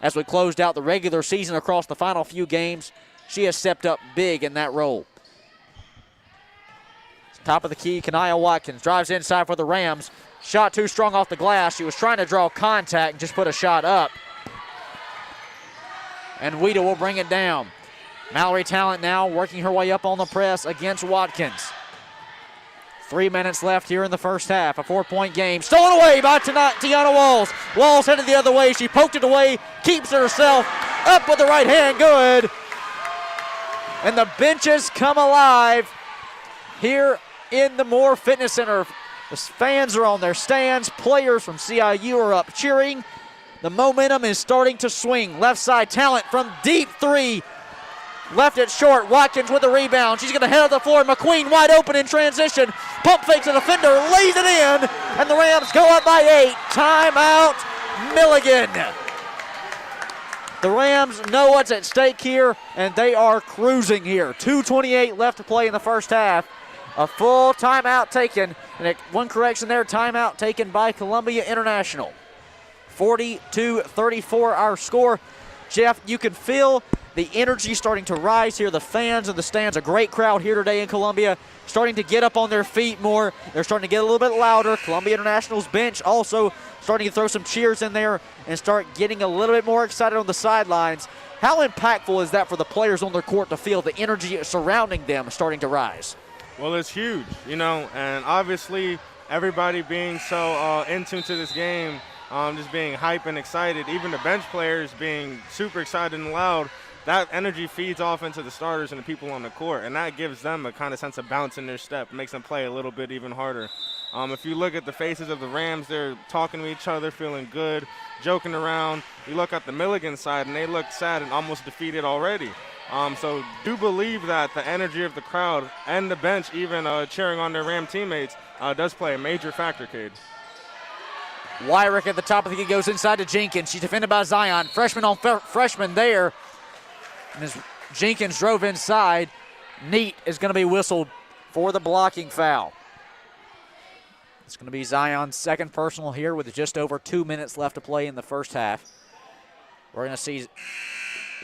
As we closed out the regular season across the final few games, she has stepped up big in that role. Top of the key, Kanaya Watkins drives inside for the Rams. Shot too strong off the glass. She was trying to draw contact and just put a shot up. And Weeda will bring it down. Mallory Talent now working her way up on the press against Watkins. 3 minutes left here in the first half. A 4-point game. Stolen away by Tiana Walls. Walls headed the other way. She poked it away. Keeps it herself. Up with the right hand. Good. And the benches come alive here in the Moore Fitness Center. The fans are on their stands. Players from CIU are up cheering. The momentum is starting to swing. Left side Talent from deep 3. Left it short. Watkins with the rebound. She's going to head up the floor. McQueen wide open in transition. Pump fakes the defender. Lays it in. And the Rams go up by 8. Timeout, Milligan. The Rams know what's at stake here, and they are cruising here. 2:28 left to play in the first half. A full timeout taken. And one correction there, timeout taken by Columbia International. 42-34 our score. Jeff, you can feel the energy starting to rise here. The fans in the stands, a great crowd here today in Columbia, starting to get up on their feet more. They're starting to get a little bit louder. Columbia International's bench also starting to throw some cheers in there and start getting a little bit more excited on the sidelines. How impactful is that for the players on their court to feel the energy surrounding them starting to rise? Well, it's huge, and obviously everybody being so in tune to this game, just being hype and excited, even the bench players being super excited and loud, that energy feeds off into the starters and the people on the court, and that gives them a kind of sense of bounce in their step, makes them play a little bit even harder. If you look at the faces of the Rams, they're talking to each other, feeling good, joking around. You look at the Milligan side, and they look sad and almost defeated already. So do believe that the energy of the crowd and the bench even cheering on their Ram teammates does play a major factor, Cade. Wyrick at the top of the key goes inside to Jenkins. She's defended by Zion. Freshman on freshman there. And as Jenkins drove inside, Neat is going to be whistled for the blocking foul. It's going to be Zion's second personal here with just over 2 minutes left to play in the first half. We're going to see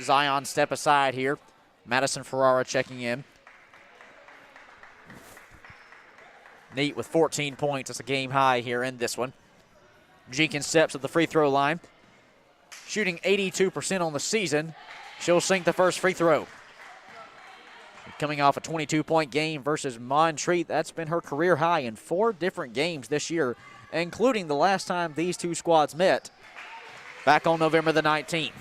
Zion step aside here. Madison Ferrara checking in. Neat with 14 points. It's a game high here in this one. Jenkins steps at the free throw line. shooting 82% on the season. She'll sink the first free throw. Coming off a 22-point game versus Montreat, that's been her career high in 4 different games this year, including the last time these two squads met back on November the 19th.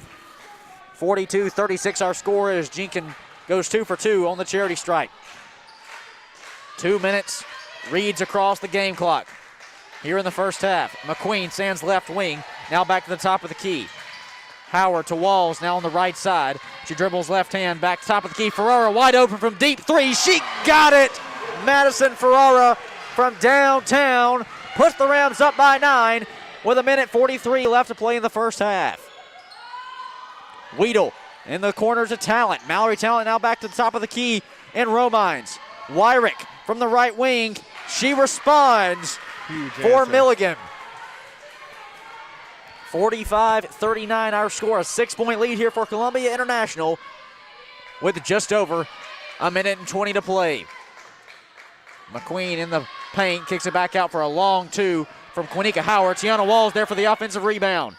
42-36 our score as Jenkins goes 2 for 2 on the charity stripe. 2 minutes reads across the game clock here in the first half. McQueen sends left wing, now back to the top of the key. Howard to Walls, now on the right side. She dribbles left hand, back top of the key. Ferrara wide open from deep 3. She got it! Madison Ferrara from downtown puts the Rams up by 9 with 1:43 left to play in the first half. Weedle in the corner to Talent. Mallory Talent now back to the top of the key in Romines. Wyrick from the right wing. She responds for Milligan. 45-39 our score. A 6-point lead here for Columbia International with just over 1:20 to play. McQueen in the paint, kicks it back out for a long 2 from Quinnica Howard. Tiana Walls there for the offensive rebound.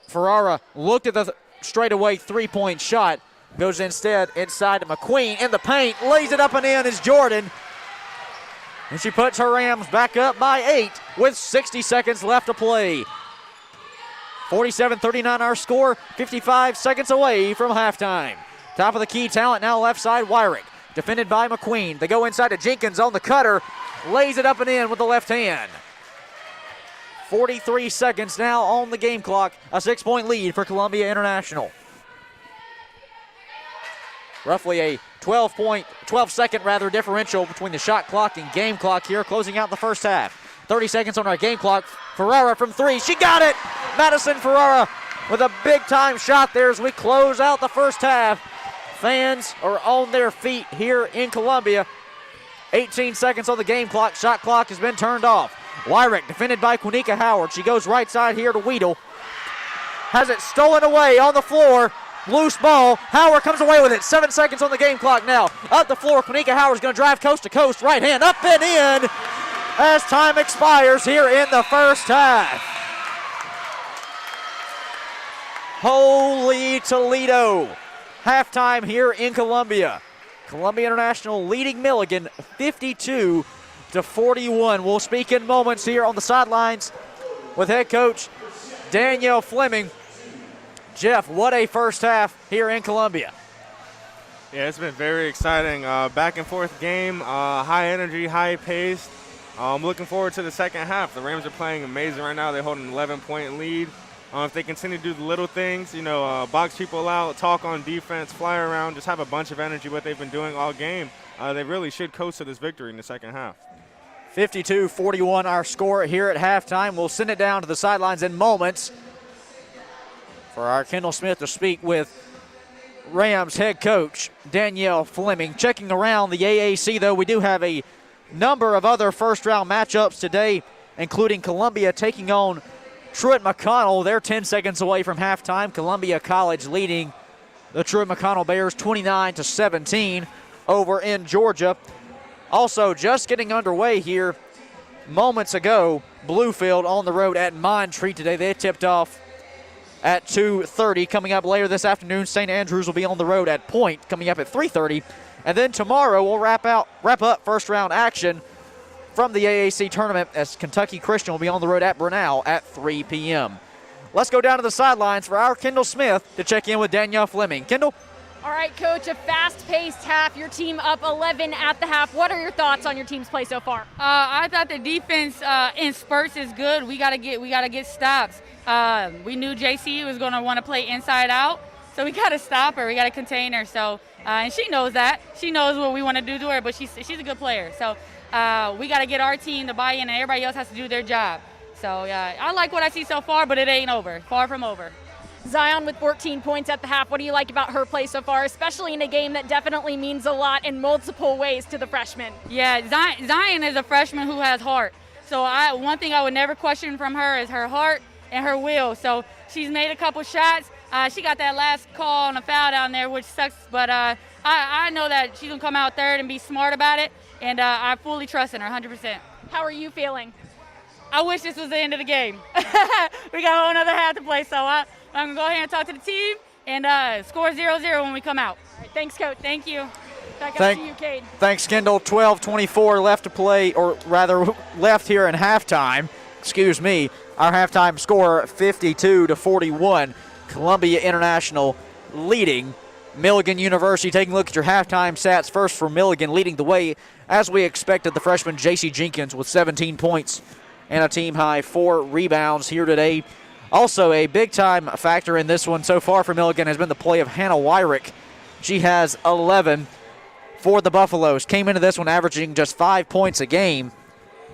Ferrara looked at the straightaway 3-point shot. Goes instead inside to McQueen in the paint. Lays it up and in is Jordan. And she puts her Rams back up by 8 with 60 seconds left to play. 47-39 our score, 55 seconds away from halftime. Top of the key, Talent now left side, Wyrick. Defended by McQueen. They go inside to Jenkins on the cutter. Lays it up and in with the left hand. 43 seconds now on the game clock. A 6-point lead for Columbia International. Roughly a 12-second differential between the shot clock and game clock here, closing out the first half. 30 seconds on our game clock. Ferrara from 3. She got it! Madison Ferrara with a big-time shot there as we close out the first half. Fans are on their feet here in Columbia. 18 seconds on the game clock. Shot clock has been turned off. Wyrick defended by Quinnica Howard. She goes right side here to Weedle. Has it stolen away on the floor. Loose ball. Howard comes away with it. 7 seconds on the game clock now. Up the floor. Quinnica Howard's going to drive coast to coast. Right hand up and in as time expires here in the first half. Holy Toledo. Halftime here in Columbia. Columbia International leading Milligan 52-41. We'll speak in moments here on the sidelines with head coach Danielle Fleming. Jeff, what a first half here in Columbia. Yeah, it's been very exciting. Back and forth game, high energy, high pace. I'm looking forward to the second half. The Rams are playing amazing right now. They're holding an 11-point lead. If they continue to do the little things, box people out, talk on defense, fly around, just have a bunch of energy, what they've been doing all game, they really should coast to this victory in the second half. 52-41 our score here at halftime. We'll send it down to the sidelines in moments for our Kendall Smith to speak with Rams head coach Danielle Fleming. Checking around the AAC, though, we do have a number of other first-round matchups today, including Columbia taking on Truett McConnell. They're 10 seconds away from halftime. Columbia College leading the Truett McConnell Bears 29-17 over in Georgia. Also, just getting underway here moments ago, Bluefield on the road at Montreat today. They tipped off at 2:30. Coming up later this afternoon, St. Andrews will be on the road at Point, coming up at 3:30. And then tomorrow we'll wrap up first-round action from the AAC Tournament as Kentucky Christian will be on the road at Brunel at 3 p.m. Let's go down to the sidelines for our Kendall Smith to check in with Danielle Fleming. Kendall? All right, Coach, a fast-paced half. Your team up 11 at the half. What are your thoughts on your team's play so far? I thought the defense in spurts is good. We gotta get stops. We knew JC was gonna want to play inside out, so we gotta stop her. We gotta contain her. So and she knows that. She knows what we want to do to her, but she's a good player. So we gotta get our team to buy in, and everybody else has to do their job. So I like what I see so far, but it ain't over. Far from over. Zion with 14 points at the half. What do you like about her play so far, especially in a game that definitely means a lot in multiple ways to the freshman? Yeah, Zion is a freshman who has heart. So one thing I would never question from her is her heart and her will. So she's made a couple shots. She got that last call on a foul down there, which sucks. But I know that she's going to come out third and be smart about it. And I fully trust in her, 100%. How are you feeling? I wish this was the end of the game. We got a whole another half to play, so I'm going to go ahead and talk to the team and score 0-0 when we come out. All right, thanks, Coach. Thank you. Back up to you, Cade. Thanks, Kendall. 12:24 left to play, or rather left here in halftime. Excuse me. Our halftime score 52-41. Columbia International leading Milligan University. Taking a look at your halftime stats first for Milligan, leading the way as we expected. The freshman J.C. Jenkins with 17 points and a team high 4 rebounds here today. Also, a big time factor in this one so far for Milligan has been the play of Hannah Wyrick. She has 11 for the Buffaloes. Came into this one averaging just 5 points a game.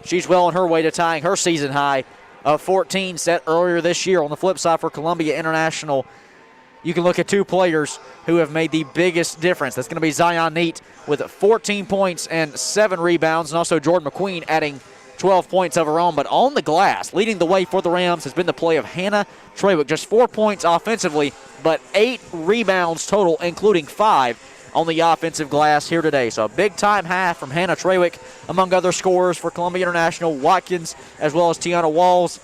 She's well on her way to tying her season high of 14 set earlier this year. On the flip side for Columbia International, you can look at 2 players who have made the biggest difference. That's going to be Zion Neat with 14 points and 7 rebounds, and also Jordan McQueen adding 12 points of her own. But on the glass, leading the way for the Rams has been the play of Hannah Treywick. Just 4 points offensively, but 8 rebounds total, including 5 on the offensive glass here today. So a big-time half from Hannah Treywick, among other scorers for Columbia International. Watkins as well as Tiana Walls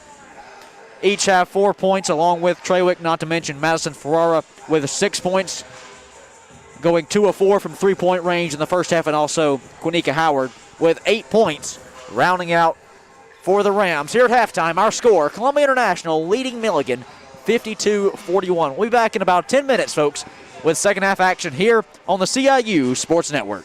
each have 4 points, along with Treywick, not to mention Madison Ferrara with 6 points, going 2 of 4 from three-point range in the first half, and also Quinnica Howard with 8 points, rounding out for the Rams. Here at halftime, our score, Columbia International leading Milligan 52-41. We'll be back in about 10 minutes, folks, with second half action here on the CIU Sports Network.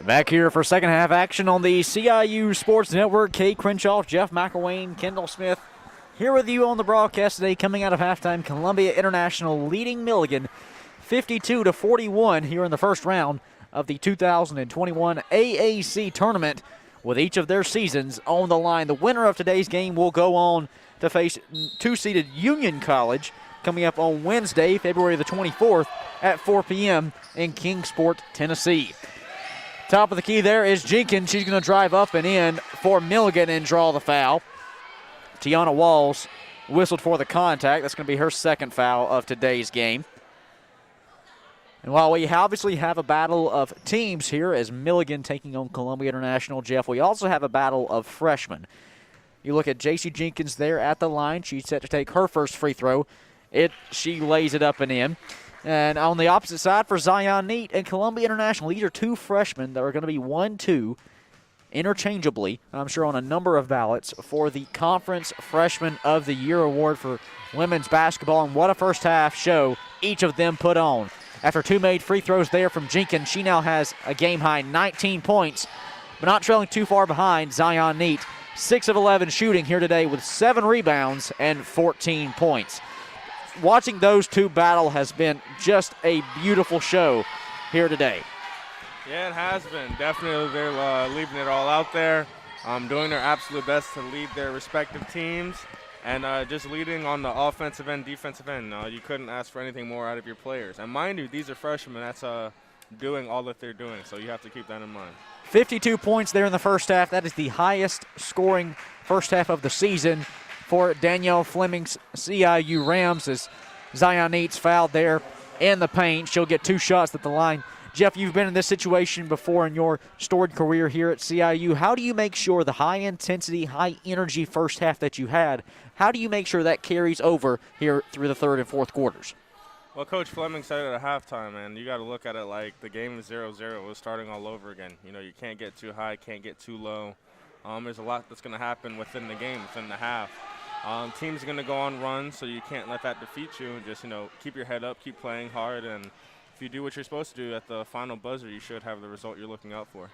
Back here for second half action on the CIU Sports Network. Kate Crenshaw, Jeff McElwain, Kendall Smith here with you on the broadcast today. Coming out of halftime, Columbia International leading Milligan 52-41 here in the first round of the 2021 AAC Tournament, with each of their seasons on the line. The winner of today's game will go on to face two-seeded Union College coming up on Wednesday, February the 24th at 4 p.m. in Kingsport, Tennessee. Top of the key there is Jenkins. She's going to drive up and in for Milligan and draw the foul. Tiana Walls whistled for the contact. That's going to be her second foul of today's game. And while we obviously have a battle of teams here as Milligan taking on Columbia International, Jeff, we also have a battle of freshmen. You look at J.C. Jenkins there at the line. She's set to take her first free throw. She lays it up and in. And on the opposite side for Zion Neat and Columbia International, these are two freshmen that are going to be 1-2 interchangeably, I'm sure, on a number of ballots for the Conference Freshman of the Year award for women's basketball. And what a first half show each of them put on. After two made free throws there from Jenkins, she now has a game-high 19 points, but not trailing too far behind Zion Neat. 6 of 11 shooting here today with 7 rebounds and 14 points. Watching those two battle has been just a beautiful show here today. Yeah, it has been. Definitely they're leaving it all out there, doing their absolute best to lead their respective teams, and just leading on the offensive end, defensive end. You couldn't ask for anything more out of your players. And mind you, these are freshmen. That's doing all that they're doing, so you have to keep that in mind. 52 points there in the first half. That is the highest scoring first half of the season for Danielle Fleming's CIU Rams, as Zion Neat's fouled there in the paint. She'll get 2 shots at the line. Jeff, you've been in this situation before in your storied career here at CIU. How do you make sure the high-intensity, high-energy first half that you had, how do you make sure that carries over here through the third and fourth quarters? Well, Coach Fleming said it at halftime, and you got to look at it like the game is 0-0. It was starting all over again. You know, you can't get too high, can't get too low. There's a lot that's going to happen within the game, within the half. Teams are going to go on runs, so you can't let that defeat you. Just, keep your head up, keep playing hard, and if you do what you're supposed to do at the final buzzer, you should have the result you're looking out for.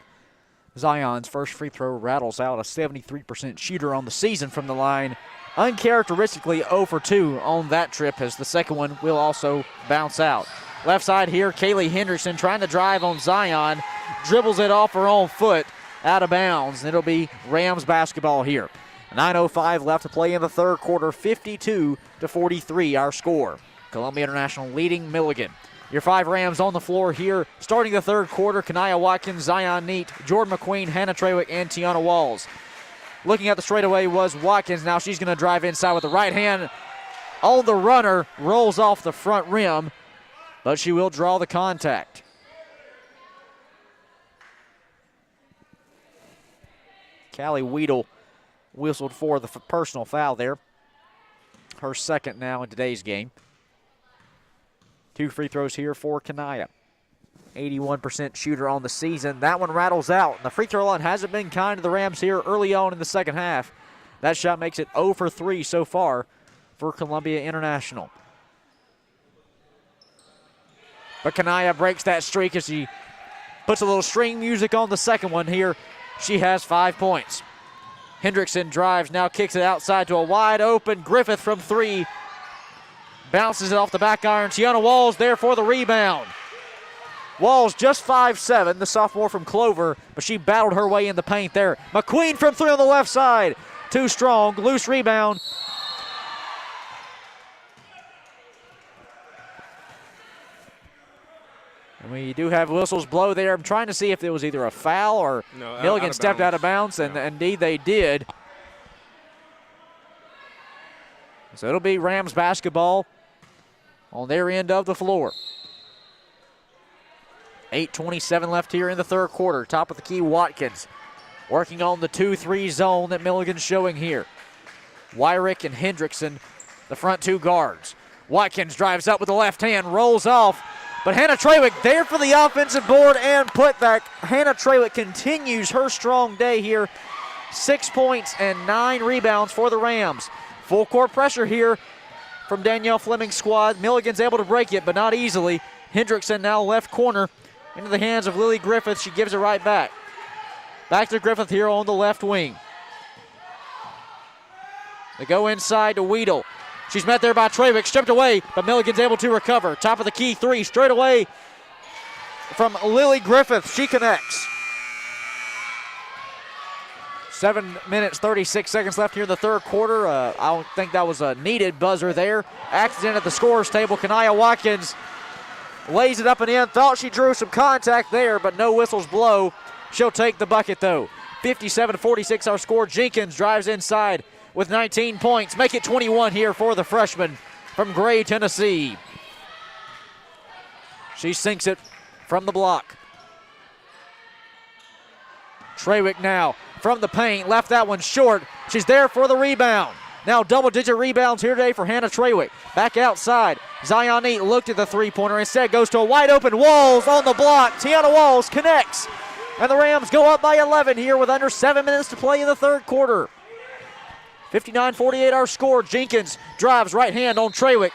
Zion's first free throw rattles out, a 73% shooter on the season from the line. Uncharacteristically 0 for 2 on that trip, as the second one will also bounce out. Left side here, Kaylee Hendrickson trying to drive on Zion, dribbles it off her own foot, out of bounds, and it'll be Rams basketball here. 9:05 left to play in the third quarter, 52-43 our score. Columbia International leading Milligan. Your 5 Rams on the floor here, starting the third quarter. Kanaya Watkins, Zion Neat, Jordan McQueen, Hannah Trawick, and Tiana Walls. Looking at the straightaway was Watkins. Now she's going to drive inside with the right hand on the runner, rolls off the front rim, but she will draw the contact. Callie Weedle whistled for the personal foul there. Her second now in today's game. 2 free throws here for Kanaya. 81% shooter on the season. That one rattles out. And the free throw line hasn't been kind to the Rams here early on in the second half. That shot makes it 0 for 3 so far for Columbia International. But Kanaya breaks that streak as she puts a little string music on the second one here. She has 5 points. Hendrickson drives, now kicks it outside to a wide open Griffith from 3. Bounces it off the back iron. Tiana Walls there for the rebound. Walls just 5'7", the sophomore from Clover, but she battled her way in the paint there. McQueen from 3 on the left side. Too strong, loose rebound. And we do have whistles blow there. I'm trying to see if there was either a foul or Milligan stepped out of bounds, and indeed they did. So it'll be Rams basketball on their end of the floor. 8:27 left here in the third quarter. Top of the key, Watkins working on the 2-3 zone that Milligan's showing here. Wyrick and Hendrickson, the front 2 guards. Watkins drives up with the left hand, rolls off, but Hannah Trawick there for the offensive board and putback. Hannah Trawick continues her strong day here. 6 points and 9 rebounds for the Rams. Full court pressure here from Danielle Fleming's squad. Milligan's able to break it, but not easily. Hendrickson now left corner into the hands of Lily Griffith. She gives it right back. Back to Griffith here on the left wing. They go inside to Weedle. She's met there by Trawick, stripped away, but Milligan's able to recover. Top of the key three, straight away from Lily Griffith. She connects. 7 minutes, 36 seconds left here in the third quarter. I don't think that was a needed buzzer there. Accident at the scorer's table. Kanaya Watkins lays it up and in. Thought she drew some contact there, but no whistles blow. She'll take the bucket, though. 57-46 our score. Jenkins drives inside with 19 points. Make it 21 here for the freshman from Gray, Tennessee. She sinks it from the block. Trawick now from the paint. Left that one short. She's there for the rebound. Now double-digit rebounds here today for Hannah Trawick. Back outside. Zion Eat looked at the three-pointer. Instead goes to a wide-open Walls on the block. Tiana Walls connects. And the Rams go up by 11 here with under 7 minutes to play in the third quarter. 59-48 our score. Jenkins drives right hand on Trawick.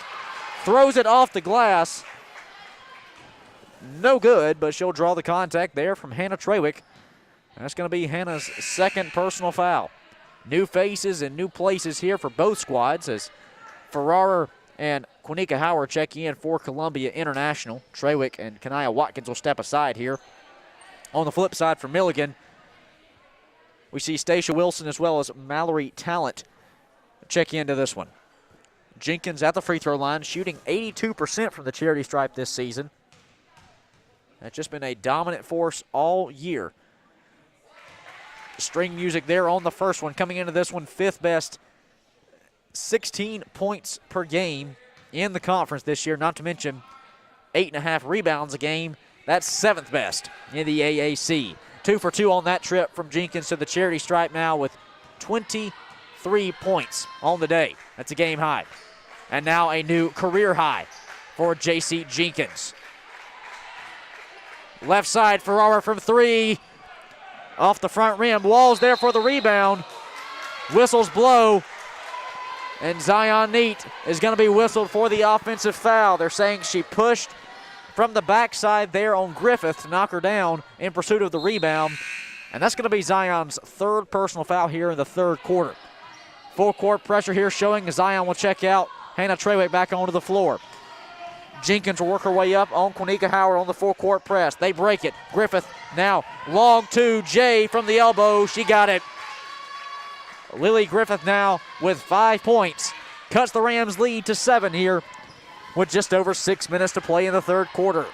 Throws it off the glass. No good, but she'll draw the contact there from Hannah Trawick. That's going to be Hannah's second personal foul. New faces and new places here for both squads as Ferrara and Quinnica Howard check in for Columbia International. Trawick and Kanaya Watkins will step aside here. On the flip side for Milligan, we see Stacia Wilson as well as Mallory Talent check into this one. Jenkins at the free throw line, shooting 82% from the charity stripe this season. That's just been a dominant force all year. String music there on the first one. Coming into this one, fifth best, 16 points per game in the conference this year, not to mention 8.5 rebounds a game. That's seventh best in the AAC. 2 for 2 on that trip from Jenkins to the charity stripe now with 23 points on the day. That's a game high. And now a new career high for J.C. Jenkins. Left side, Ferrara from three. Off the front rim. Walls there for the rebound. Whistles blow. And Zion Neat is going to be whistled for the offensive foul. They're saying she pushed from the backside there on Griffith to knock her down in pursuit of the rebound. And that's going to be Zion's third personal foul here in the third quarter. Full court pressure here showing Zion will check out. Hannah Trawick back onto the floor. Jenkins will work her way up on Quinnica Howard on the full court press. They break it. Griffith now long to Jay from the elbow. She got it. Lily Griffith now with 5 points. Cuts the Rams lead to 7 here with just over 6 minutes to play in the third quarter.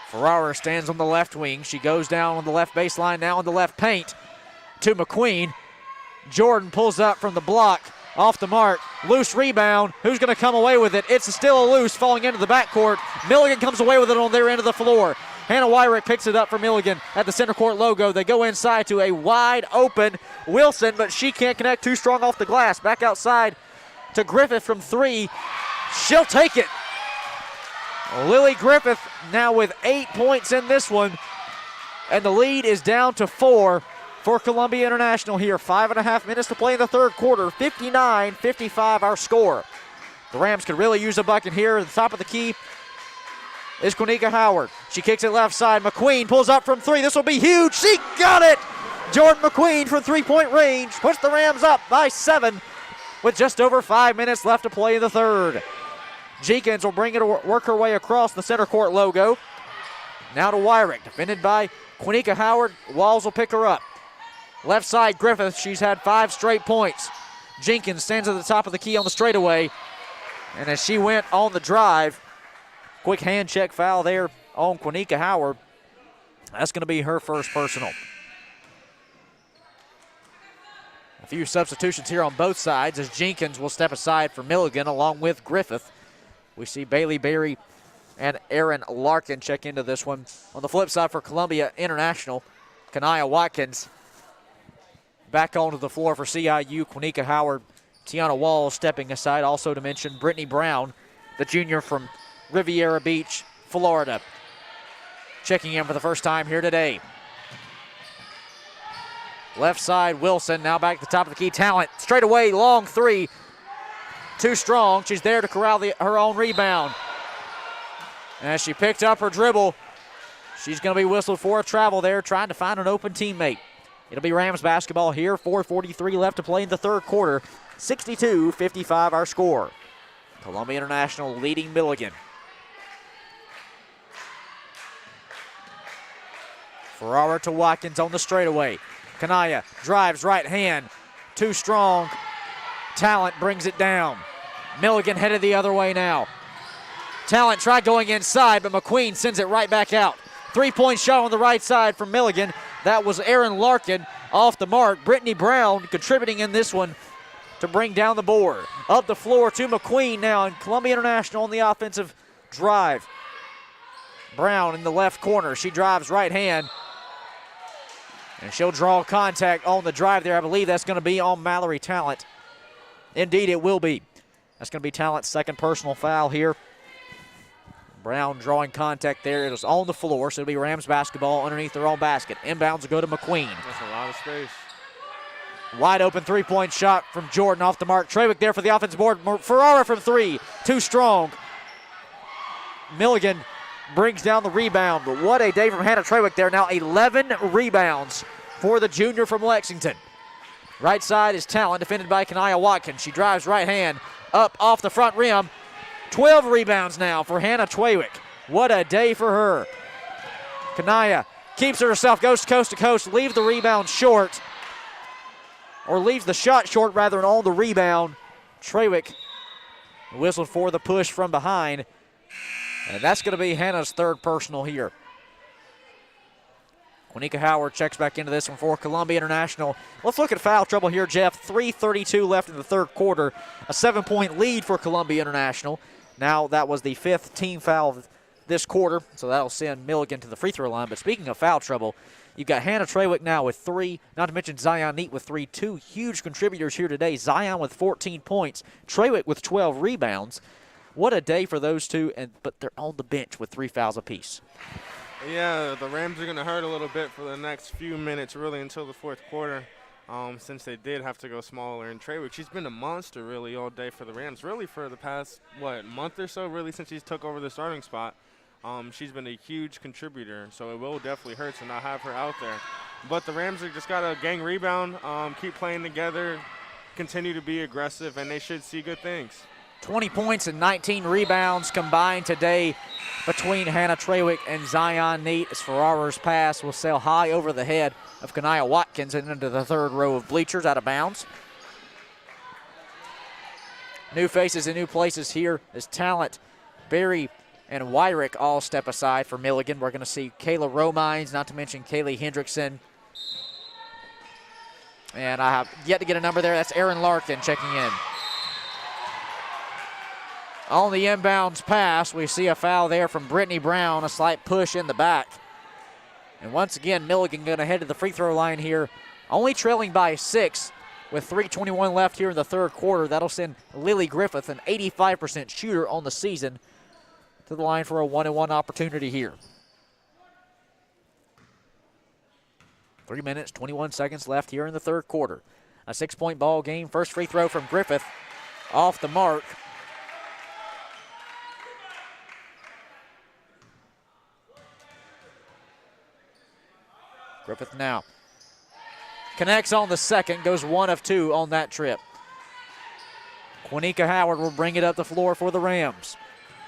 Ferrara stands on the left wing. She goes down on the left baseline now on the left paint to McQueen. Jordan pulls up from the block. Off the mark, loose rebound. Who's going to come away with it? It's still a loose falling into the backcourt. Milligan comes away with it on their end of the floor. Hannah Wyrick picks it up for Milligan at the center court logo. They go inside to a wide open Wilson, but she can't connect, too strong off the glass. Back outside to Griffith from three. She'll take it. Lily Griffith now with 8 points in this one, and the lead is down to 4. For Columbia International here. 5.5 minutes to play in the third quarter. 59-55 our score. The Rams could really use a bucket here. At the top of the key is Quinnica Howard. She kicks it left side. McQueen pulls up from three. This will be huge. She got it! Jordan McQueen from three-point range puts the Rams up by 7 with just over 5 minutes left to play in the third. Jenkins will bring it, work her way across the center court logo. Now to Wyrick, defended by Quinnica Howard. Walls will pick her up. Left side, Griffith. She's had 5 straight points. Jenkins stands at the top of the key on the straightaway. And as she went on the drive, quick hand check foul there on Quinnica Howard. That's going to be her first personal. A few substitutions here on both sides as Jenkins will step aside for Milligan along with Griffith. We see Bailey Berry and Aaron Larkin check into this one. On the flip side for Columbia International, Kanaya Watkins back onto the floor for CIU. Quinnica Howard, Tiana Walls stepping aside. Also to mention Brittany Brown, the junior from Riviera Beach, Florida, checking in for the first time here today. Left side, Wilson now back to the top of the key. Talent straight away, long three. Too strong. She's there to corral her own rebound. As she picked up her dribble, she's going to be whistled for a travel there, trying to find an open teammate. It'll be Rams basketball here. 4:43 left to play in the third quarter. 62-55 our score. Columbia International leading Milligan. Ferrara to Watkins on the straightaway. Kanaya drives right hand. Too strong. Talent brings it down. Milligan headed the other way now. Talent tried going inside, but McQueen sends it right back out. Three-point shot on the right side from Milligan. That was Aaron Larkin off the mark. Brittany Brown contributing in this one to bring down the board. Up the floor to McQueen now, and Columbia International on the offensive drive. Brown in the left corner. She drives right hand, and she'll draw contact on the drive there. I believe that's going to be on Mallory Talent. Indeed, it will be. That's going to be Talent's second personal foul here. Brown drawing contact there. It was on the floor, so it'll be Rams basketball underneath their own basket. Inbounds will go to McQueen. That's a lot of space. Wide open three-point shot from Jordan off the mark. Trawick there for the offensive board. Ferrara from three. Too strong. Milligan brings down the rebound. But what a day from Hannah Trawick there. Now 11 rebounds for the junior from Lexington. Right side is Talent, defended by Kanaya Watkins. She drives right hand up off the front rim. 12 rebounds now for Hannah Trawick. What a day for her. Kanaya keeps it herself, goes coast to coast, leaves the rebound short. Or leaves the shot short rather than on the rebound. Trawick whistled for the push from behind. And that's going to be Hannah's third personal here. Quanika Howard checks back into this one for Columbia International. Let's look at foul trouble here, Jeff. 3:32 left in the third quarter. A 7-point lead for Columbia International. Now that was the fifth team foul of this quarter, so that'll send Milligan to the free throw line. But speaking of foul trouble, you've got Hannah Trawick now with 3, not to mention Zion Neat with 3. 2 huge contributors here today. Zion with 14 points, Trawick with 12 rebounds. What a day for those two, but they're on the bench with 3 fouls apiece. Yeah, the Rams are going to hurt a little bit for the next few minutes, really until the fourth quarter, since they did have to go smaller. And Trawick, she's been a monster really all day for the Rams, really for the past, month or so, really since she's took over the starting spot. She's been a huge contributor, so it will definitely hurt to not have her out there. But the Rams have just got to gang rebound, keep playing together, continue to be aggressive, and they should see good things. 20 points and 19 rebounds combined today between Hannah Trawick and Zion Neat, as Ferrara's pass will sail high over the head of Kanaya Watkins and into the third row of bleachers out of bounds. New faces in new places here as Talent, Berry, and Wyrick all step aside for Milligan. We're going to see Kayla Romines, not to mention Kaylee Hendrickson. And I have yet to get a number there. That's Aaron Larkin checking in. On the inbounds pass, we see a foul there from Brittany Brown, a slight push in the back. And once again, Milligan going to head to the free throw line here, only trailing by 6 with 3:21 left here in the third quarter. That'll send Lily Griffith, an 85% shooter on the season, to the line for a 1-and-1 opportunity here. 3 minutes, 21 seconds left here in the third quarter. A 6-point ball game. First free throw from Griffith off the mark. Griffith now connects on the second, goes 1 of 2 on that trip. Quanika Howard will bring it up the floor for the Rams.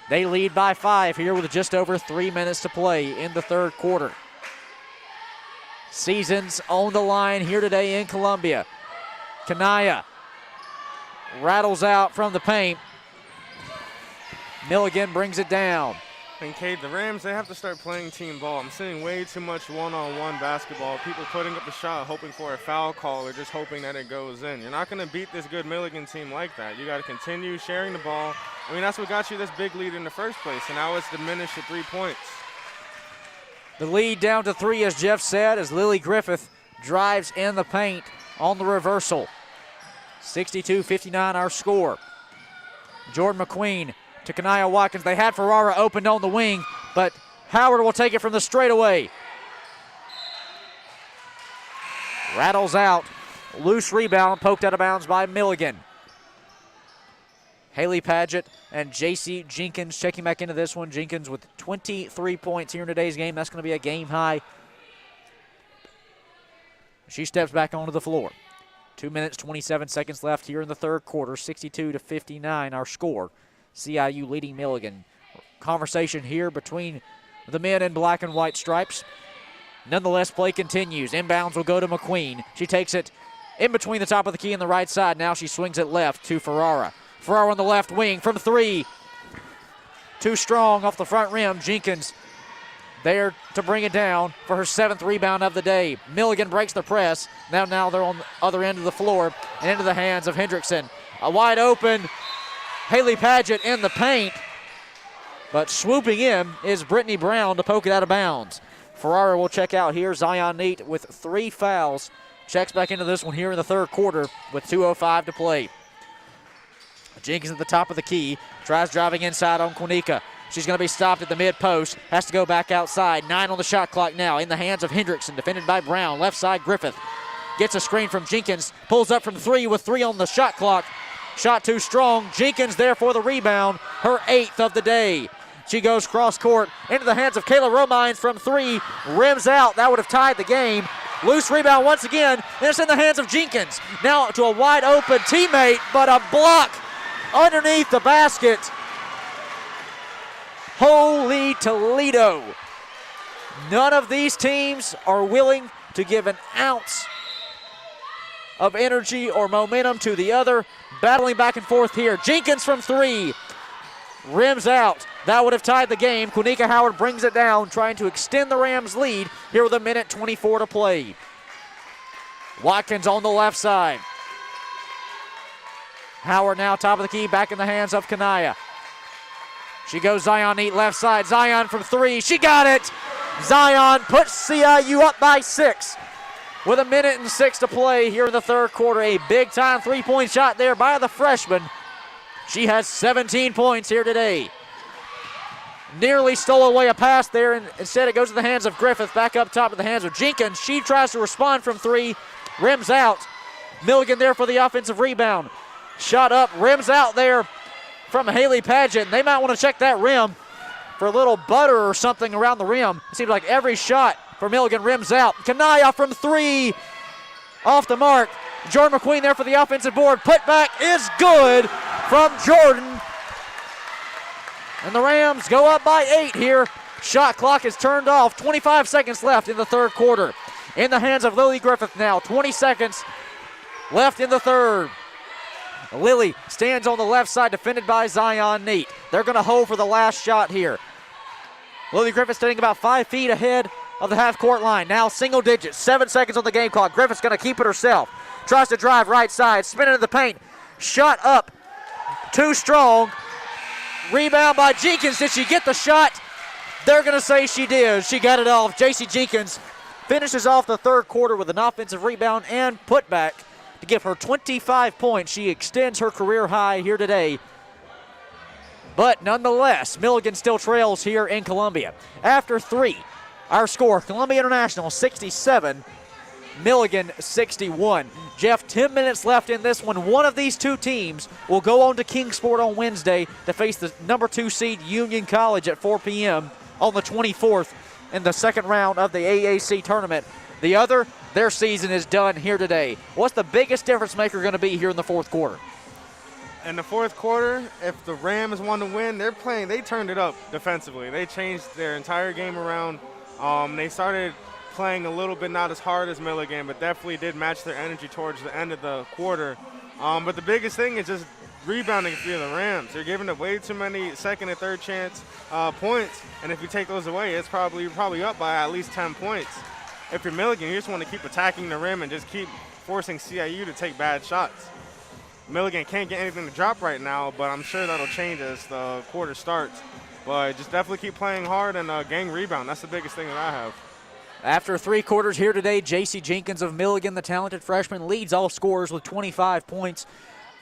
They lead by 5 here with just over 3 minutes to play in the third quarter. Seasons on the line here today in Columbia. Kanaya rattles out from the paint. Milligan brings it down. And Kate, the Rams, they have to start playing team ball. I'm seeing way too much one-on-one basketball. People putting up a shot, hoping for a foul call, or just hoping that it goes in. You're not going to beat this good Milligan team like that. You got to continue sharing the ball. I mean, that's what got you this big lead in the first place, and now it's diminished to 3 points. The lead down to 3, as Jeff said, as Lily Griffith drives in the paint on the reversal. 62-59 our score. Jordan McQueen to Kanaya Watkins. They had Ferrara opened on the wing, but Howard will take it from the straightaway. Rattles out. Loose rebound, poked out of bounds by Milligan. Haley Paget and J.C. Jenkins checking back into this one. Jenkins with 23 points here in today's game. That's going to be a game high. She steps back onto the floor. 2 minutes, 27 seconds left here in the third quarter. 62-59 our score. CIU leading Milligan. Conversation here between the men in black and white stripes. Nonetheless, play continues. Inbounds will go to McQueen. She takes it in between the top of the key and the right side. Now she swings it left to Ferrara. Ferrara on the left wing from three. Too strong off the front rim. Jenkins there to bring it down for her 7th rebound of the day. Milligan breaks the press. Now they're on the other end of the floor and into the hands of Hendrickson. A wide open Haley Paget in the paint. But swooping in is Brittany Brown to poke it out of bounds. Ferrara will check out here. Zion Neat with 3 fouls. Checks back into this one here in the third quarter with 2:05 to play. Jenkins at the top of the key. Tries driving inside on Quinnica. She's going to be stopped at the mid-post. Has to go back outside. 9 on the shot clock now. In the hands of Hendrickson. Defended by Brown. Left side Griffith. Gets a screen from Jenkins. Pulls up from 3 with 3 on the shot clock. Shot too strong. Jenkins there for the rebound. Her 8th of the day. She goes cross court into the hands of Kayla Romines from 3. Rims out. That would have tied the game. Loose rebound once again. And it's in the hands of Jenkins. Now to a wide open teammate, but a block underneath the basket. Holy Toledo. None of these teams are willing to give an ounce of energy or momentum to the other. Battling back and forth here. Jenkins from 3. Rims out. That would have tied the game. Quinnica Howard brings it down, trying to extend the Rams' lead here with 1:24 to play. Watkins on the left side. Howard now top of the key, back in the hands of Kanaya. She goes Zion Neat left side. Zion from 3. She got it. Zion puts CIU up by 6 with 1:06 to play here in the third quarter. A big-time three-point shot there by the freshman. She has 17 points here today. Nearly stole away a pass there, and instead it goes to the hands of Griffith. Back up top to the hands of Jenkins. She tries to respond from 3. Rims out. Milligan there for the offensive rebound. Shot up, rims out there from Haley Paget. They might want to check that rim for a little butter or something around the rim. It seems like every shot for Milligan rims out. Kanaya from 3. Off the mark. Jordan McQueen there for the offensive board. Put back is good from Jordan. And the Rams go up by 8 here. Shot clock is turned off. 25 seconds left in the third quarter. In the hands of Lily Griffith now. 20 seconds left in the third. Lily stands on the left side, defended by Zion Neat. They're going to hold for the last shot here. Lily Griffith standing about 5 feet ahead of the half-court line. Now single digits. 7 seconds on the game clock. Griffith's going to keep it herself. Tries to drive right side. Spin into the paint. Shot up. Too strong. Rebound by Jenkins. Did she get the shot? They're going to say she did. She got it off. J.C. Jenkins finishes off the third quarter with an offensive rebound and putback to give her 25 points. She extends her career high here today. But nonetheless, Milligan still trails here in Columbia. After 3, our score, Columbia International 67, Milligan 61. Jeff, 10 minutes left in this one. One of these two teams will go on to Kingsport on Wednesday to face the number 2 seed Union College at 4 p.m. on the 24th in the second round of the AAC Tournament. The other, their season is done here today. What's the biggest difference maker going to be here in the fourth quarter? In the fourth quarter, if the Rams want to win, they turned it up defensively. They changed their entire game around. They started playing a little bit not as hard as Milligan, but definitely did match their energy towards the end of the quarter. But the biggest thing is just rebounding for the Rams. They're giving up way too many second and third chance points, and if you take those away, you're probably up by at least 10 points. If you're Milligan, you just want to keep attacking the rim and just keep forcing CIU to take bad shots. Milligan can't get anything to drop right now, but I'm sure that'll change as the quarter starts. But just definitely keep playing hard and gang rebound. That's the biggest thing that I have. After 3 quarters here today, J.C. Jenkins of Milligan, the talented freshman, leads all scorers with 25 points.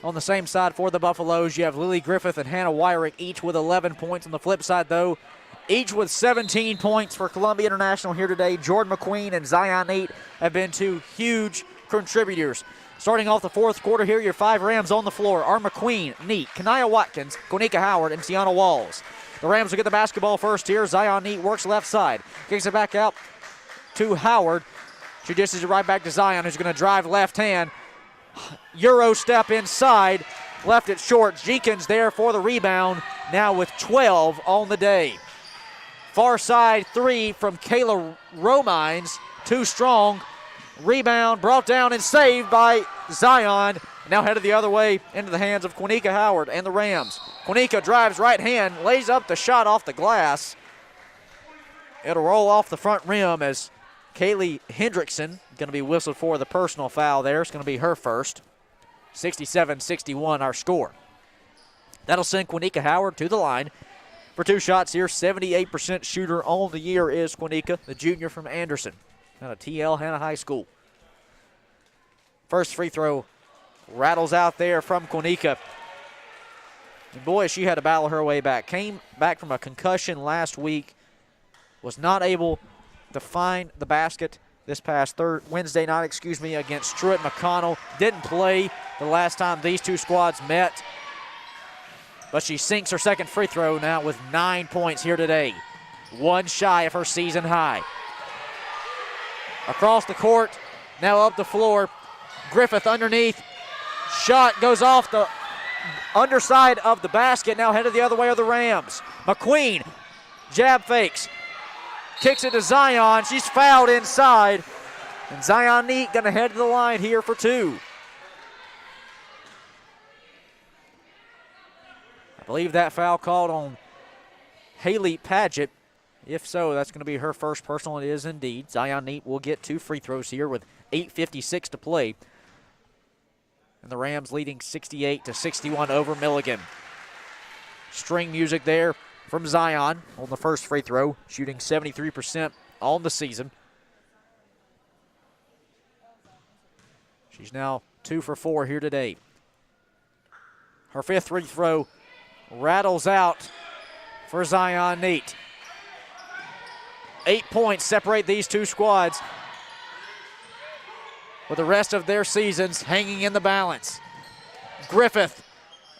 On the same side for the Buffaloes, you have Lily Griffith and Hannah Wyrick, each with 11 points. On the flip side, though, each with 17 points for Columbia International here today. Jordan McQueen and Zion Neat have been 2 huge contributors Starting off the fourth quarter here, your 5 Rams on the floor are McQueen, Neat, Kanaya Watkins, Konika Howard, and Tiana Walls. The Rams will get the basketball first here. Zion Neat works left side. Kicks it back out to Howard. She dishes it right back to Zion, who's going to drive left hand. Euro step inside. Left it short. Jenkins there for the rebound. Now with 12 on the day. Far side 3 from Kayla Romines. Too strong. Rebound brought down and saved by Zion. Now headed the other way into the hands of Quanika Howard and the Rams. Quanika drives right hand, lays up the shot off the glass. It'll roll off the front rim as Kaylee Hendrickson going to be whistled for the personal foul there. It's going to be her first. 67-61 our score. That'll send Quanika Howard to the line for 2 shots here. 78% shooter on the year is Quanika, the junior from Anderson, out of TL Hannah High School. First free throw rattles out there from Quanika. And boy, she had to battle her way back. Came back from a concussion last week. Was not able to find the basket this past Wednesday night, against Truett McConnell. Didn't play the last time these two squads met. But she sinks her second free throw now with 9 points here today. 1 shy of her season high. Across the court, now up the floor. Griffith underneath. Shot goes off the underside of the basket. Now headed the other way of the Rams. McQueen, jab fakes. Kicks it to Zion. She's fouled inside. And Zion Neat going to head to the line here for 2. I believe that foul called on Haley Paget. If so, that's going to be her first personal. It is indeed. Zion Neat will get 2 free throws here with 8:56 to play. And the Rams leading 68-61 over Milligan. String music there from Zion on the first free throw, shooting 73% on the season. She's now 2 for 4 here today. Her 5th free throw rattles out for Zion Neat. 8 points separate these two squads, with the rest of their seasons hanging in the balance. Griffith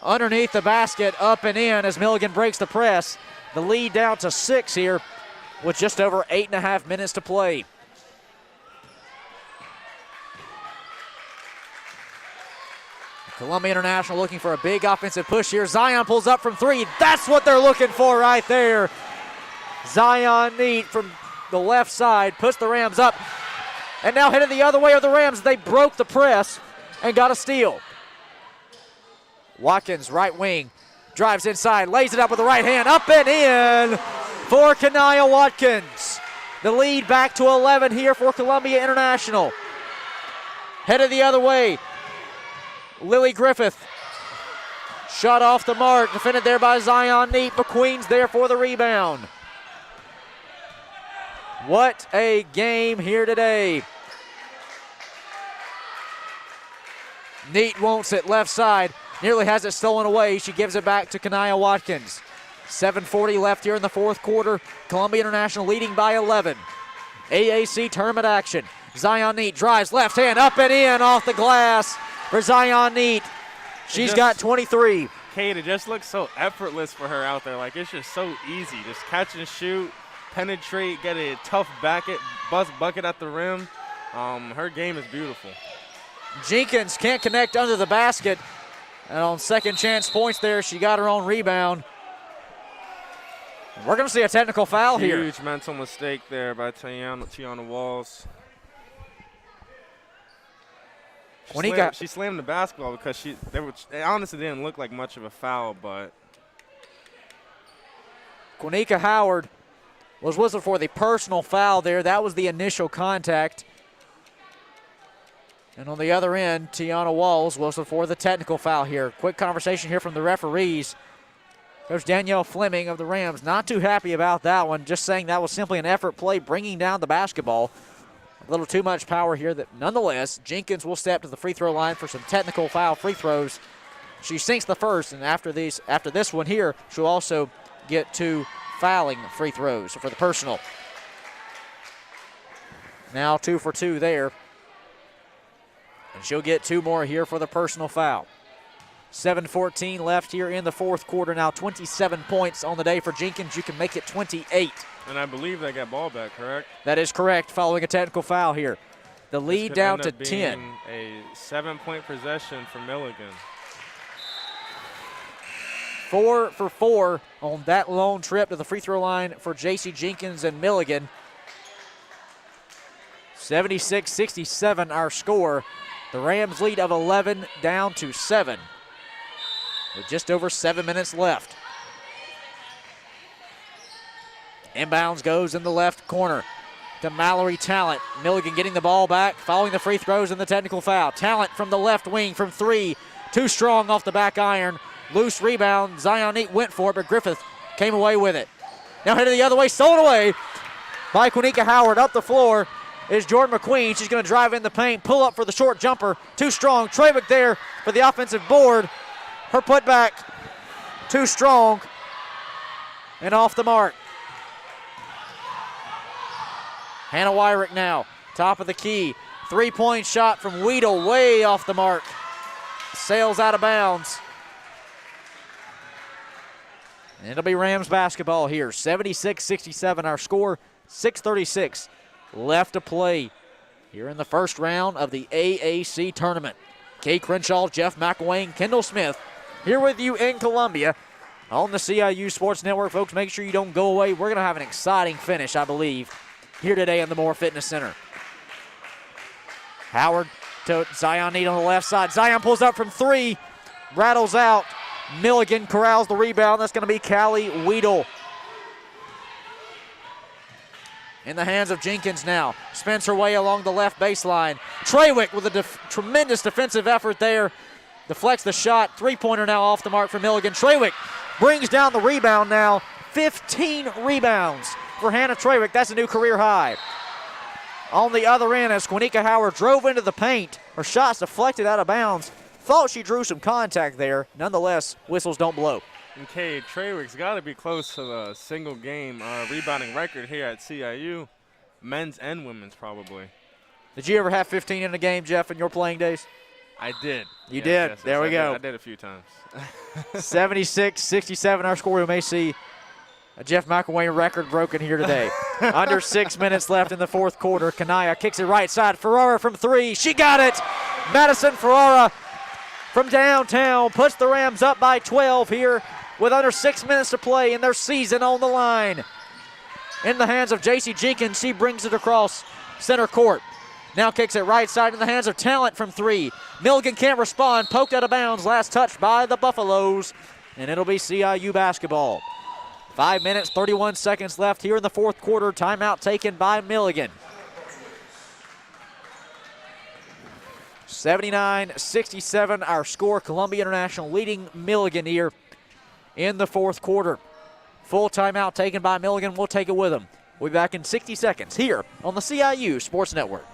underneath the basket, up and in as Milligan breaks the press. The lead down to 6 here with just over 8.5 minutes to play. Columbia International looking for a big offensive push here. Zion pulls up from 3. That's what they're looking for right there. Zion Neat from the left side puts the Rams up. And now headed the other way of the Rams. They broke the press and got a steal. Watkins, right wing, drives inside, lays it up with the right hand, up and in for Kanaya Watkins. The lead back to 11 here for Columbia International. Headed the other way, Lily Griffith. Shot off the mark, defended there by Zion Neat. McQueen's there for the rebound. What a game here today. Neat wants it left side. Nearly has it stolen away. She gives it back to Kanaya Watkins. 7:40 left here in the fourth quarter. Columbia International leading by 11. AAC Tournament action. Zion Neat drives left hand up and in off the glass for Zion Neat. She's got 23. Kate, it just looks so effortless for her out there. Like, it's just so easy. Just catch and shoot, penetrate, get a tough bucket at the rim. Her game is beautiful. Jenkins can't connect under the basket. And on second chance points there, she got her own rebound. We're going to see a technical foul here. Huge mental mistake there by Tiana Walls. She slammed the basketball because it honestly didn't look like much of a foul, but. Quanika Howard was whistled for the personal foul there. That was the initial contact. And on the other end, Tiana Walls whistled for the technical foul here. Quick conversation here from the referees. Coach Danielle Fleming of the Rams not too happy about that one, just saying that was simply an effort play bringing down the basketball. A little too much power here, that nonetheless, Jenkins will step to the free throw line for some technical foul free throws. She sinks the first, and after this one here, she'll also get 2 fouling free throws for the personal. Now 2 for 2 there And she'll get 2 more here for the personal foul. 7:14 left here in the fourth quarter. Now 27 points on the day for Jenkins. You can make it 28. And I believe they got ball back, correct? That is correct, following a technical foul here. The lead down to 10. A 7-point possession for Milligan. 4 for 4 on that lone trip to the free throw line for J.C. Jenkins and Milligan. 76-67 our score. The Rams lead of 11 down to 7 with just over 7 minutes left. Inbounds goes in the left corner to Mallory Talent. Milligan getting the ball back, following the free throws and the technical foul. Talent from the left wing from 3, too strong off the back iron. Loose rebound, Zion Neat went for it, but Griffith came away with it. Now headed the other way, stolen away by Quanika Howard. Up the floor is Jordan McQueen. She's going to drive in the paint, pull up for the short jumper, too strong. Trawick there for the offensive board. Her putback, too strong and off the mark. Hannah Wyrick now, top of the key. 3-point shot from Weedle, way off the mark. Sails out of bounds. And it'll be Rams basketball here. 76-67 our score, 6:36 left to play here in the first round of the AAC Tournament. Kay Crenshaw, Jeff McElwain, Kendall Smith here with you in Columbia on the CIU Sports Network. Folks, make sure you don't go away. We're going to have an exciting finish, I believe, here today in the Moore Fitness Center. Howard to Zion Neat on the left side. Zion pulls up from 3, rattles out. Milligan corrals the rebound. That's going to be Callie Weedle. In the hands of Jenkins now. Spins her way along the left baseline. Trawick with a tremendous defensive effort there. Deflects the shot. 3-pointer now off the mark for Milligan. Trawick brings down the rebound now. 15 rebounds for Hannah Trawick. That's a new career high. On the other end, as Quanika Howard drove into the paint, her shot's deflected out of bounds. Thought she drew some contact there. Nonetheless, whistles don't blow. Okay, Trawick's got to be close to the single-game rebounding record here at CIU, men's and women's probably. Did you ever have 15 in a game, Jeff, in your playing days? I did. You did. Yes, there we go. I did a few times. 76-67 our score. We may see a Jeff McElwain record broken here today. Under 6 minutes left in the fourth quarter. Kanaya kicks it right side. Ferrara from 3. She got it. Madison Ferrara from downtown puts the Rams up by 12 here with under 6 minutes to play and their season on the line. In the hands of J.C. Jenkins, she brings it across center court. Now kicks it right side in the hands of Talent from 3. Milligan can't respond, poked out of bounds, last touch by the Buffaloes, and it'll be CIU basketball. 5 minutes, 31 seconds left here in the fourth quarter. Timeout taken by Milligan. 79-67 our score. Columbia International leading Milligan here in the fourth quarter. Full timeout taken by Milligan. We'll take it with them. We'll be back in 60 seconds here on the CIU Sports Network.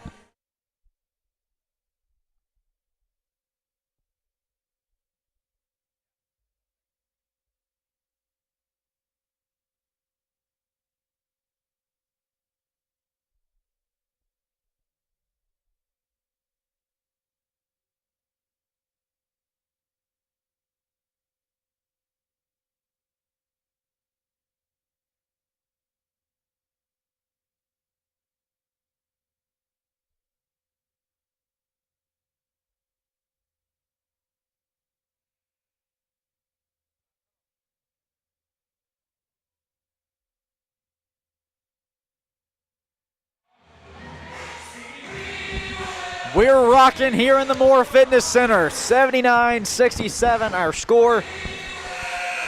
We're rocking here in the Moore Fitness Center. 79-67 our score.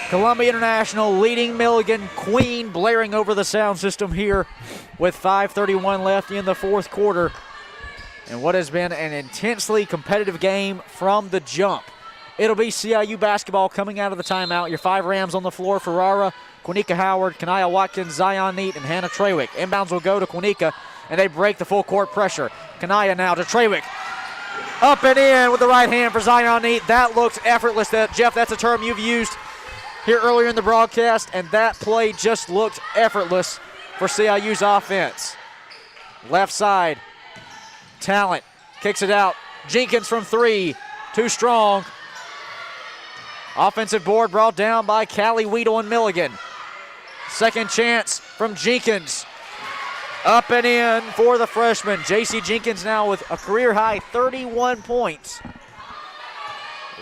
Columbia International leading Milligan. Queen blaring over the sound system here with 5:31 left in the fourth quarter. And what has been an intensely competitive game from the jump. It'll be CIU basketball coming out of the timeout. Your 5 Rams on the floor: Ferrara, Quanika Howard, Kanaya Watkins, Zion Neat, and Hannah Trawick. Inbounds will go to Quanika, and they break the full court pressure. Kanaya now to Trawick. Up and in with the right hand for Zion Neat. That looks effortless. Jeff, that's a term you've used here earlier in the broadcast, and that play just looked effortless for CIU's offense. Left side, Talent kicks it out Jenkins from 3, too strong. Offensive board brought down by Callie Weedle and Milligan. Second chance from Jenkins. Up and in for the freshman. J.C. Jenkins now with a career-high 31 points.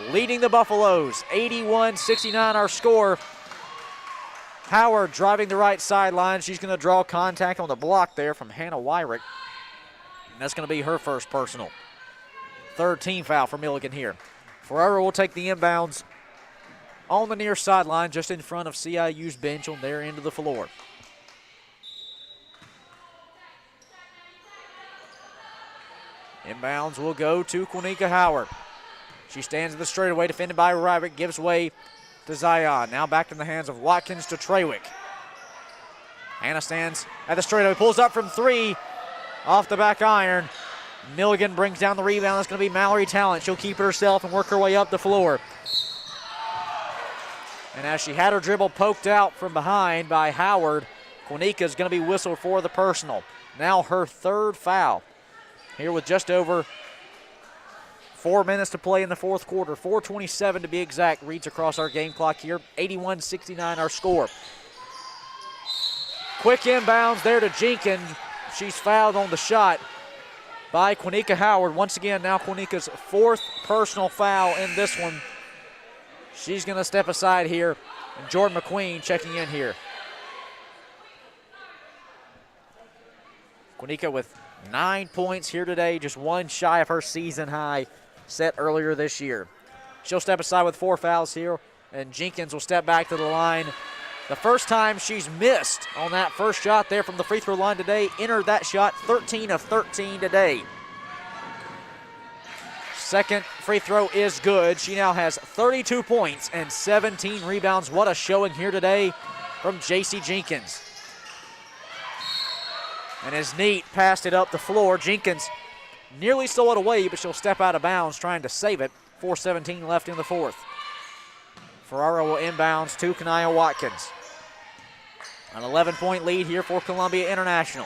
Leading the Buffaloes, 81-69 our score. Howard driving the right sideline. She's going to draw contact on the block there from Hannah Wyrick. And that's going to be her first personal. Third team foul for Milligan here. Ferrara will take the inbounds on the near sideline just in front of CIU's bench on their end of the floor. Inbounds will go to Quanika Howard. She stands at the straightaway, defended by Ryrick, gives way to Zion. Now back in the hands of Watkins to Trawick. Hannah stands at the straightaway, pulls up from 3, off the back iron. Milligan brings down the rebound. That's going to be Mallory Talent. She'll keep it herself and work her way up the floor. And as she had her dribble poked out from behind by Howard, Quanika is going to be whistled for the personal. Now her third foul. Here with just over 4 minutes to play in the fourth quarter. 4:27 to be exact, reads across our game clock here. 81-69 our score. Quick inbounds there to Jenkins. She's fouled on the shot by Quanika Howard. Once again, now Quanika's fourth personal foul in this one. She's going to step aside here. And Jordan McQueen checking in here. Quanika with 9 points here today, just one shy of her season high set earlier this year. She'll step aside with 4 fouls here, and Jenkins will step back to the line. The first time she's missed on that first shot there from the free throw line today, entered that shot 13 of 13 today. Second free throw is good. She now has 32 points and 17 rebounds. What a showing here today from J.C. Jenkins. And as Neat passed it up the floor, Jenkins nearly stole it away, but she'll step out of bounds trying to save it. 4:17 left in the fourth. Ferrara will inbounds to Kanaya Watkins. An 11-point lead here for Columbia International.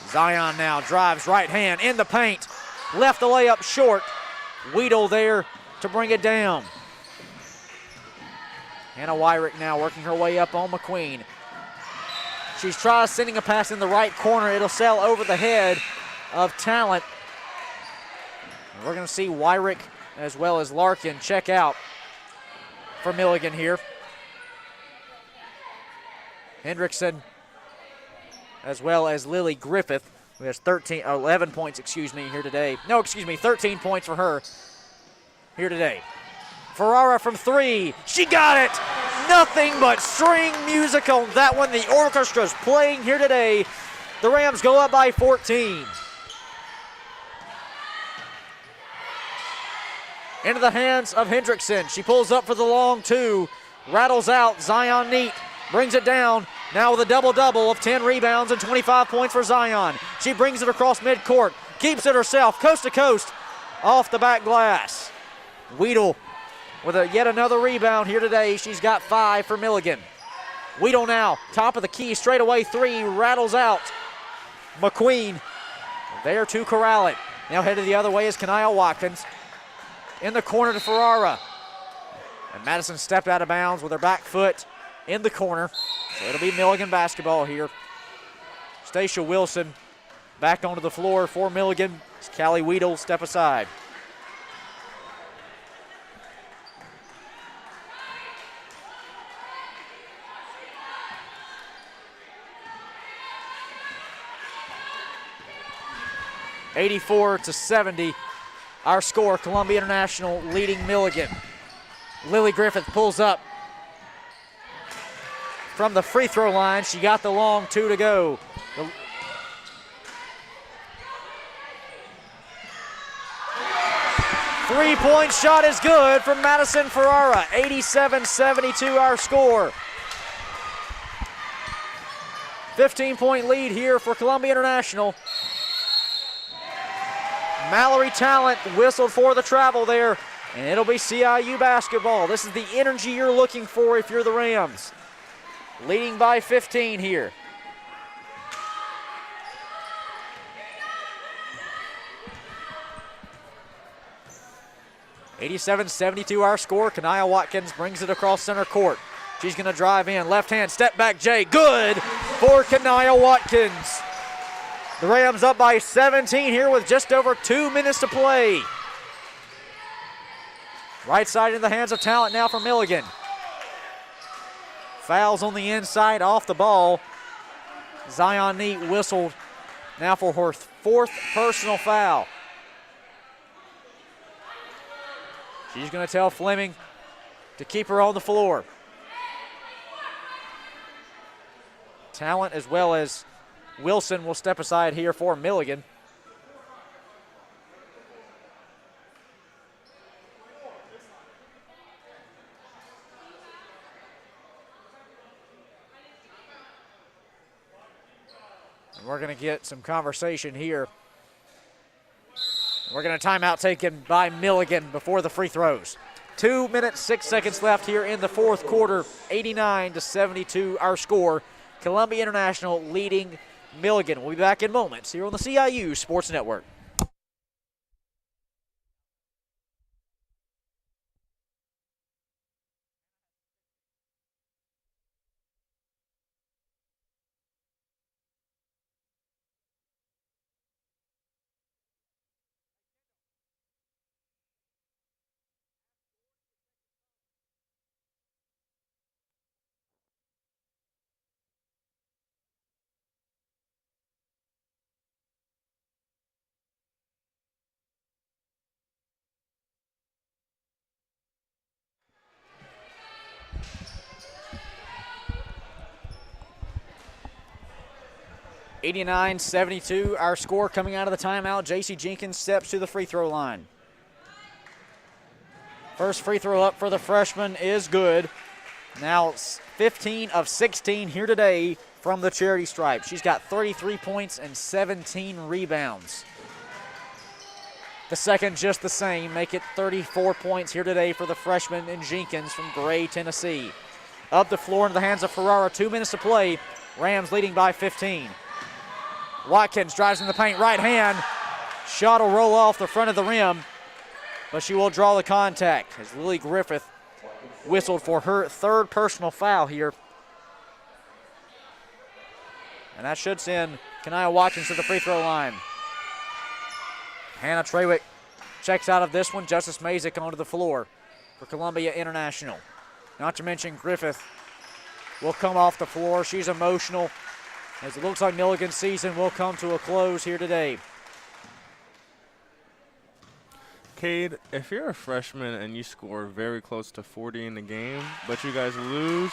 Zion now drives right hand in the paint. Left the layup short. Weedle there to bring it down. Hannah Wyrick now working her way up on McQueen. She tries sending a pass in the right corner. It'll sail over the head of Talent. And we're going to see Wyrick as well as Larkin check out for Milligan here. Hendrickson as well as Lily Griffith, who has 11 points, here today. 13 points for her here today. Ferrara from 3, she got it! Nothing but string music on that one. The orchestra's playing here today. The Rams go up by 14. Into the hands of Hendrickson. She pulls up for the long 2, rattles out. Zion Neat brings it down. Now with a double-double of 10 rebounds and 25 points for Zion. She brings it across midcourt, keeps it herself, coast to coast, off the back glass. Weedle with yet another rebound here today. She's got 5 for Milligan. Weedle now, top of the key, straightaway 3, rattles out. McQueen there to corral it. Now headed the other way is Kanaya Watkins. In the corner to Ferrara. And Madison stepped out of bounds with her back foot in the corner. So it'll be Milligan basketball here. Stacia Wilson back onto the floor for Milligan. Callie Weedle step aside. (84-70) our score. Columbia International leading Milligan. Lily Griffith pulls up from the free throw line. She got the long 2 to go. Three-point shot is good from Madison Ferrara. 87-72 our score. 15-point lead here for Columbia International. Mallory Talent whistled for the travel there, and it'll be CIU basketball. This is the energy you're looking for if you're the Rams. Leading by 15 here. 87-72 our score. Kanaya Watkins brings it across center court. She's going to drive in. Left hand, step back, Jay. Good for Kanaya Watkins. The Rams up by 17 here with just over 2 minutes to play. Right side in the hands of Talent now for Milligan. Fouls on the inside, off the ball. Zion Neat whistled now for her 4th personal foul. She's going to tell Fleming to keep her on the floor. Talent as well as Wilson will step aside here for Milligan. And we're going to get some conversation here. We're going to timeout taken by Milligan before the free throws. 2 minutes, 6 seconds left here in the 4th quarter. 89-72 our score. Columbia International leading Milligan. We'll be back in moments here on the CIU Sports Network. (89-72) our score coming out of the timeout. J.C. Jenkins steps to the free throw line. First free throw up for the freshman is good. Now 15 of 16 here today from the charity stripe. She's got 33 points and 17 rebounds. The second just the same, make it 34 points here today for the freshman in Jenkins from Gray, Tennessee. Up the floor into the hands of Ferrara, 2 minutes to play. Rams leading by 15. Watkins drives in the paint, right hand. Shot will roll off the front of the rim, but she will draw the contact as Lily Griffith whistled for her 3rd personal foul here. And that should send Kanaya Watkins to the free throw line. Hannah Trawick checks out of this one. Justice Mazik onto the floor for Columbia International. Not to mention Griffith will come off the floor. She's emotional as it looks like Milligan's season will come to a close here today. Cade, if you're a freshman and you score very close to 40 in the game, but you guys lose,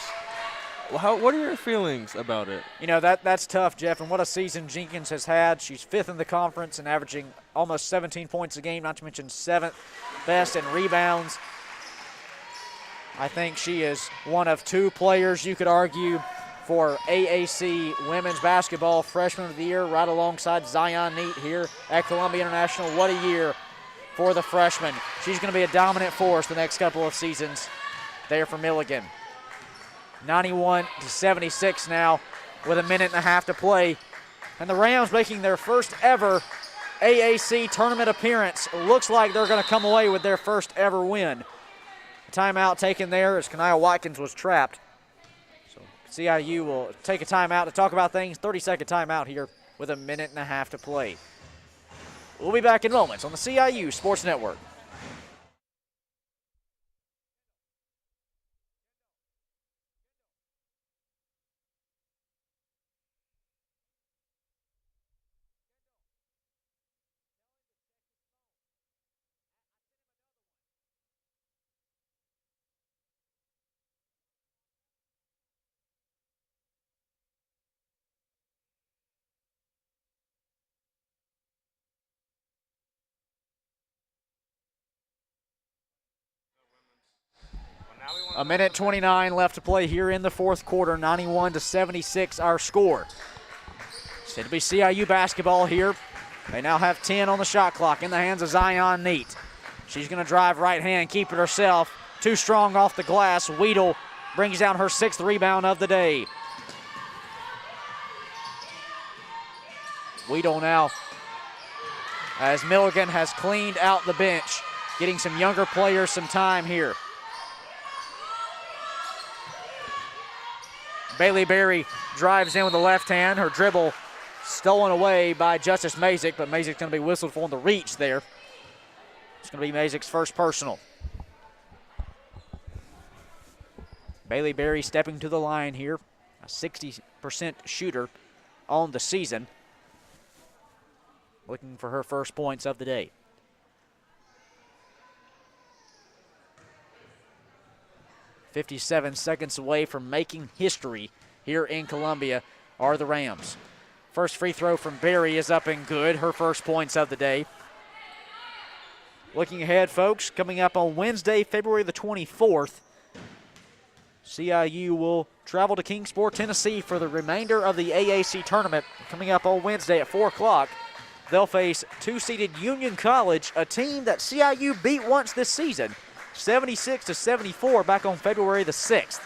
what are your feelings about it? You know, that's tough, Jeff, and what a season Jenkins has had. She's 5th in the conference and averaging almost 17 points a game, not to mention 7th best in rebounds. I think she is one of 2 players you could argue for AAC Women's Basketball Freshman of the Year, right alongside Zion Neat here at Columbia International. What a year for the freshman. She's going to be a dominant force the next couple of seasons there for Milligan. 91-76 now with 1.5 minutes to play. And the Rams making their first ever AAC tournament appearance. Looks like they're going to come away with their first ever win. Timeout taken there as Kanaya Watkins was trapped. So CIU will take a timeout to talk about things. 30-second timeout here with 1.5 minutes to play. We'll be back in moments on the CIU Sports Network. A minute 29 left to play here in the 4th quarter. 91-76 our score. It's going to be CIU basketball here. They now have 10 on the shot clock in the hands of Zion Neat. She's going to drive right hand, keep it herself. Too strong off the glass. Weedle brings down her 6th rebound of the day. Weedle now, as Milligan has cleaned out the bench. getting some younger players some time here. Bailey Berry drives in with the left hand. Her dribble stolen away by Justice Mazik, but Mazik's going to be whistled for on the reach there. It's going to be Mazik's first personal. Bailey Berry stepping to the line here, a 60% shooter on the season, looking for her first points of the day. .57 away from making history here in Columbia are the Rams. First free throw from Berry is up and good, her first points of the day. Looking ahead, folks, coming up on Wednesday, February the 24th, CIU will travel to Kingsport, Tennessee for the remainder of the AAC tournament. Coming up on Wednesday at 4 o'clock, they'll face two-seeded Union College, a team that CIU beat once this season, 76-74 back on February the 6th.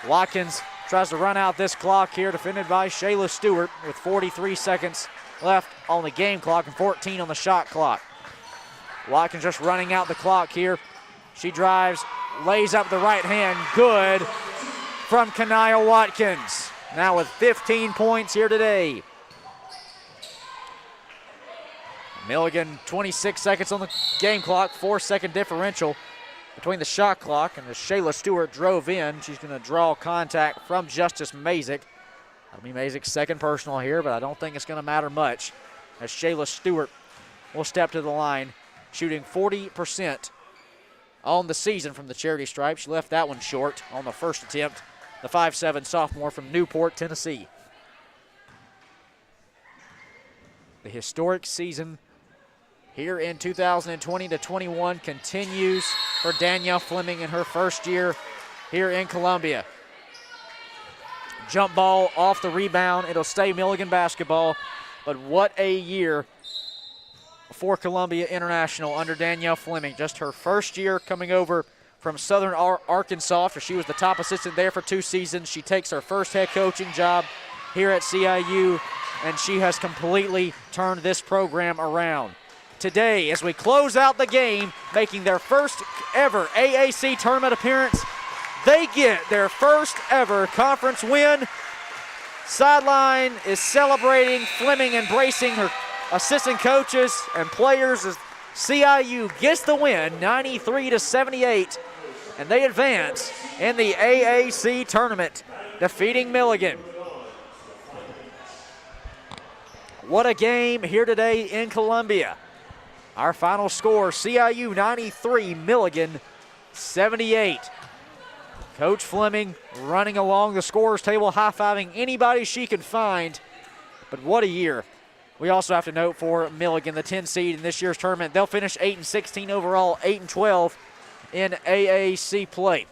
Watkins tries to run out this clock here, defended by Shayla Stewart with 43 seconds left on the game clock and 14 on the shot clock. Watkins just running out the clock here. She drives, lays up the right hand, good from Kanaya Watkins. Now with 15 points here today. Milligan, 26 seconds on the game clock, 4-second differential between the shot clock, and as Shayla Stewart drove in, she's going to draw contact from Justice Mazik. That'll be Mazik's second personal here, but I don't think it's going to matter much as Shayla Stewart will step to the line, shooting 40% on the season from the charity stripe. She left that one short on the first attempt. The 5'7" sophomore from Newport, Tennessee. The historic season here in 2020-21 continues for Danielle Fleming in her first year here in Columbia. Jump ball off the rebound. It'll stay Milligan basketball, but what a year for Columbia International under Danielle Fleming. Just her first year coming over from Southern Arkansas after she was the top assistant there for 2 seasons. She takes her first head coaching job here at CIU, and she has completely turned this program around. Today, as we close out the game, making their first ever AAC tournament appearance, they get their first ever conference win. Sideline is celebrating, Fleming embracing her assistant coaches and players as CIU gets the win, 93-78, and they advance in the AAC tournament, defeating Milligan. What a game here today in Columbia. Our final score, CIU 93, Milligan 78. Coach Fleming running along the scorers table, high-fiving anybody she could find. But what a year. We also have to note for Milligan, the 10 seed in this year's tournament, they'll finish 8-16 overall, 8-12 in AAC play.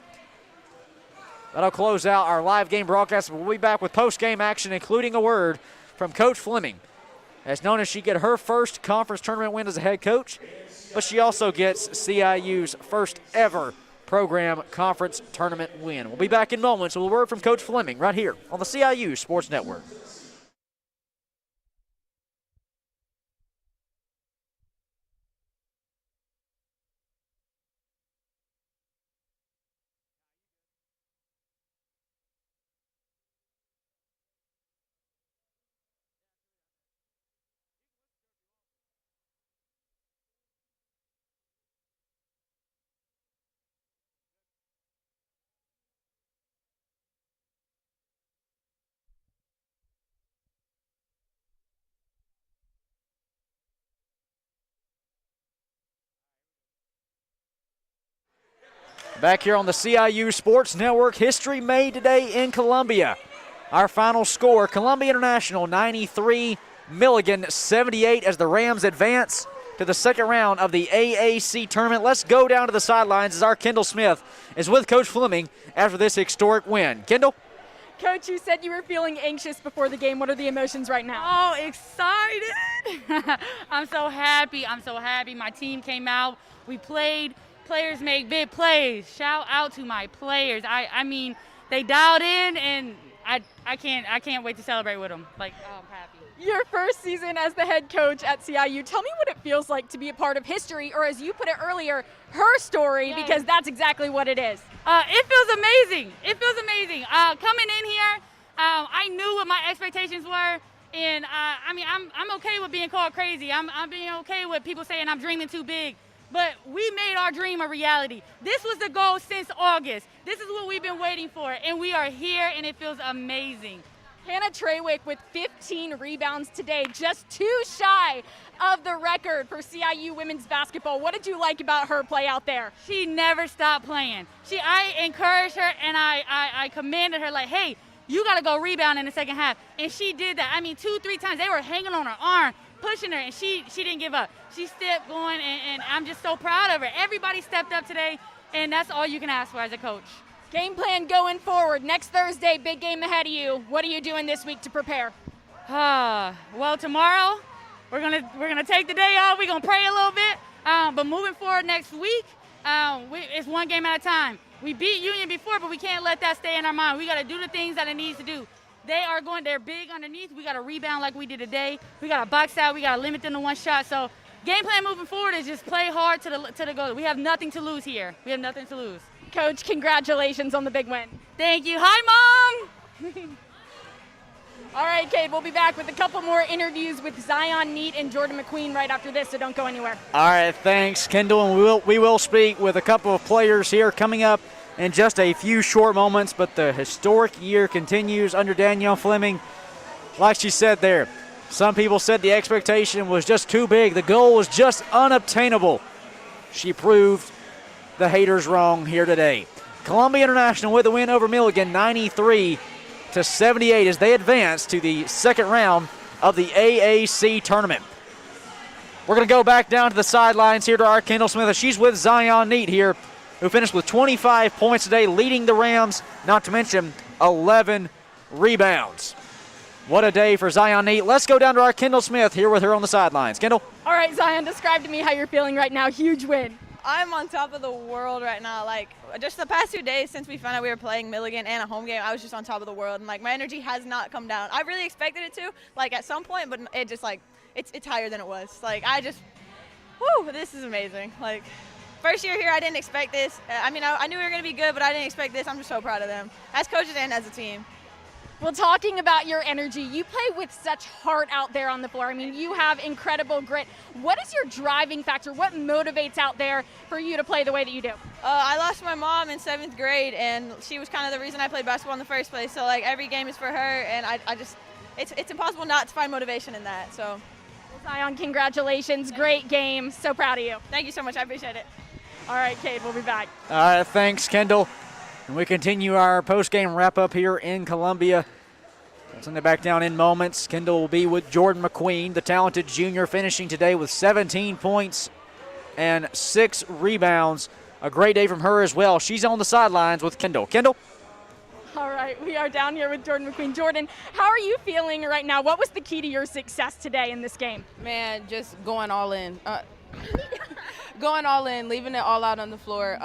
That'll close out our live game broadcast. We'll be back with post-game action, including a word from Coach Fleming. As known as she get her first conference tournament win as a head coach, but she also gets CIU's first ever program conference tournament win. We'll be back in moments with a word from Coach Fleming right here on the CIU Sports Network. Back here on the CIU Sports Network, history made today in Columbia. Our final score, Columbia International 93, Milligan 78 as the Rams advance to the second round of the AAC tournament. Let's go down to the sidelines as our Kendall Smith is with Coach Fleming after this historic win. Kendall? Coach, you said you were feeling anxious before the game. What are the emotions right now? Oh, excited. I'm so happy. My team came out. We played. Players make big plays. Shout out to my players. I mean, they dialed in, and I can't wait to celebrate with them. Like, oh, I'm happy. Your first season as the head coach at CIU. Tell me what it feels like to be a part of history, or as you put it earlier, her story, because that's exactly what it is. It feels amazing. It feels amazing. Coming in here, I knew what my expectations were, and I'm okay with being called crazy. I'm being okay with people saying I'm dreaming too big. But we made our dream a reality. This was the goal since August. This is what we've been waiting for, and we are here, and it feels amazing. Hannah Trawick with 15 rebounds today, just 2 shy of the record for CIU women's basketball. What did you like about her play out there? She never stopped playing. I encouraged her, and I commanded her, like, hey, you got to go rebound in the second half. And she did that. 2-3 times. They were hanging on her arm, pushing her, and she didn't give up. She stepped going, and I'm just so proud of her. Everybody stepped up today, and that's all you can ask for as a coach. Game plan going forward. Next Thursday, big game ahead of you. What are you doing this week to prepare? Well, tomorrow we're gonna take the day off. We're gonna pray a little bit. But moving forward next week, it's one game at a time. We beat Union before, but we can't let that stay in our mind. We got to do the things that it needs to do. They're big underneath. We got to rebound like we did today. We got to box out. We got to limit them to one shot. So game plan moving forward is just play hard to the goal. We have nothing to lose here. We have nothing to lose. Coach, congratulations on the big win. Thank you. Hi, Mom. All right, Cade, we'll be back with a couple more interviews with Zion Neat and Jordan McQueen right after this, so don't go anywhere. All right, thanks, Kendall. And we will speak with a couple of players here coming up in just a few short moments, but the historic year continues under Danielle Fleming. Like she said there, some people said the expectation was just too big. The goal was just unobtainable. She proved the haters wrong here today. Columbia International with a win over Milligan, 93-78, as they advance to the second round of the AAC Tournament. We're going to go back down to the sidelines here to our Kendall Smith. She's with Zion Neat here, who finished with 25 points today, leading the Rams, not to mention 11 rebounds. What a day for Zion Neat. Let's go down to our Kendall Smith here with her on the sidelines. Kendall? All right, Zion, describe to me how you're feeling right now. Huge win. I'm on top of the world right now. Like, just the past 2 days since we found out we were playing Milligan and a home game, I was just on top of the world. And, like, my energy has not come down. I really expected it to, like, at some point, but it just, like, it's higher than it was. Like, this is amazing. Like, first year here, I didn't expect this. I knew we were going to be good, but I didn't expect this. I'm just so proud of them, as coaches and as a team. Well, talking about your energy, you play with such heart out there on the floor. You have incredible grit. What is your driving factor? What motivates out there for you to play the way that you do? I lost my mom in 7th grade, and she was kind of the reason I played basketball in the first place. So, like, every game is for her, and it's impossible not to find motivation in that. So, well, Zion, congratulations. Great game. So proud of you. Thank you so much. I appreciate it. All right, Cade, we'll be back. All right, thanks, Kendall. And we continue our post-game wrap-up here in Columbia. We'll send it back down in moments. Kendall will be with Jordan McQueen, the talented junior, finishing today with 17 points and 6 rebounds. A great day from her as well. She's on the sidelines with Kendall. Kendall? All right, we are down here with Jordan McQueen. Jordan, how are you feeling right now? What was the key to your success today in this game? Man, just going all in. Going all in, leaving it all out on the floor.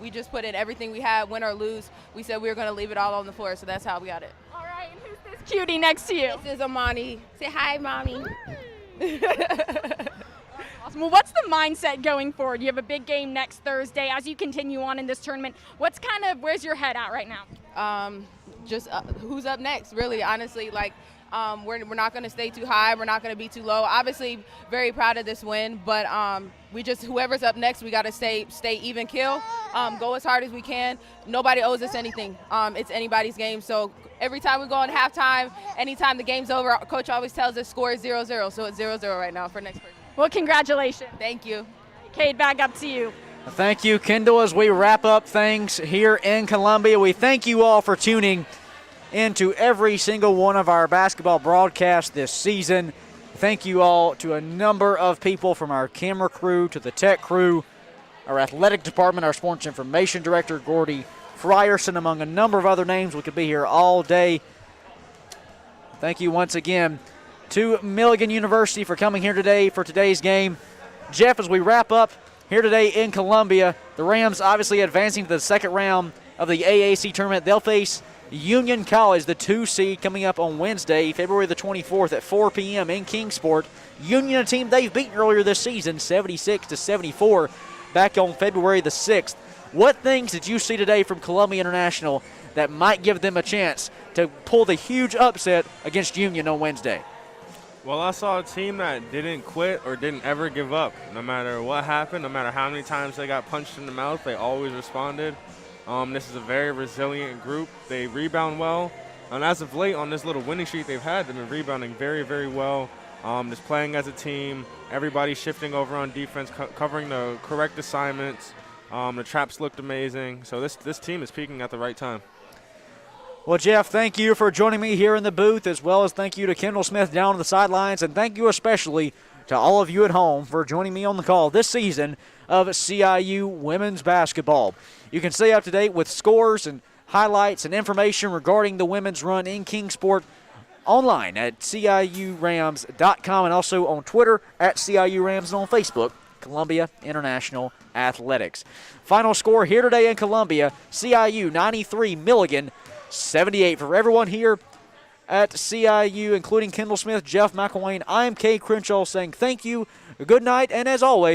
We just put in everything we had, win or lose. We said we were going to leave it all on the floor, so that's how we got it. All right, and who's this cutie next to you? This is Amani. Say hi, Mommy. Awesome. Well, what's the mindset going forward? You have a big game next Thursday. As you continue on in this tournament, where's your head at right now? Who's up next, really, honestly. Like, we're not going to stay too high. We're not going to be too low. Obviously, very proud of this win, but whoever's up next, we got to stay even kill, go as hard as we can. Nobody owes us anything. It's anybody's game. So every time we go in halftime, anytime the game's over, our coach always tells us score is 0-0. So it's 0-0 right now for next person. Well, congratulations. Thank you. Cade, back up to you. Thank you, Kendall. As we wrap up things here in Columbia, we thank you all for tuning into every single one of our basketball broadcasts this season. Thank you all to a number of people, from our camera crew to the tech crew, our athletic department, our sports information director, Gordy Frierson, among a number of other names. We could be here all day. Thank you once again to Milligan University for coming here today for today's game. Jeff, as we wrap up here today in Columbia, the Rams obviously advancing to the second round of the AAC tournament. They'll face Union College, the 2 seed, coming up on Wednesday, February the 24th at 4 p.m. in Kingsport. Union, a team they've beaten earlier this season, 76-74, back on February the 6th. What things did you see today from Columbia International that might give them a chance to pull the huge upset against Union on Wednesday? Well, I saw a team that didn't quit or didn't ever give up. No matter what happened, no matter how many times they got punched in the mouth, they always responded. This is a very resilient group. They rebound well. And as of late, on this little winning streak they've had, they've been rebounding very, very well. Just playing as a team, everybody shifting over on defense, covering the correct assignments. The traps looked amazing. So this team is peaking at the right time. Well, Jeff, thank you for joining me here in the booth, as well as thank you to Kendall Smith down on the sidelines, and thank you especially to all of you at home for joining me on the call this season of CIU women's basketball. You can stay up to date with scores and highlights and information regarding the women's run in Kingsport online at CIURams.com and also on Twitter at CIURams and on Facebook, Columbia International Athletics. Final score here today in Columbia, CIU 93, Milligan 78. For everyone here at CIU, including Kendall Smith, Jeff McElwain, I'm Kay Crenshaw saying thank you, good night, and as always,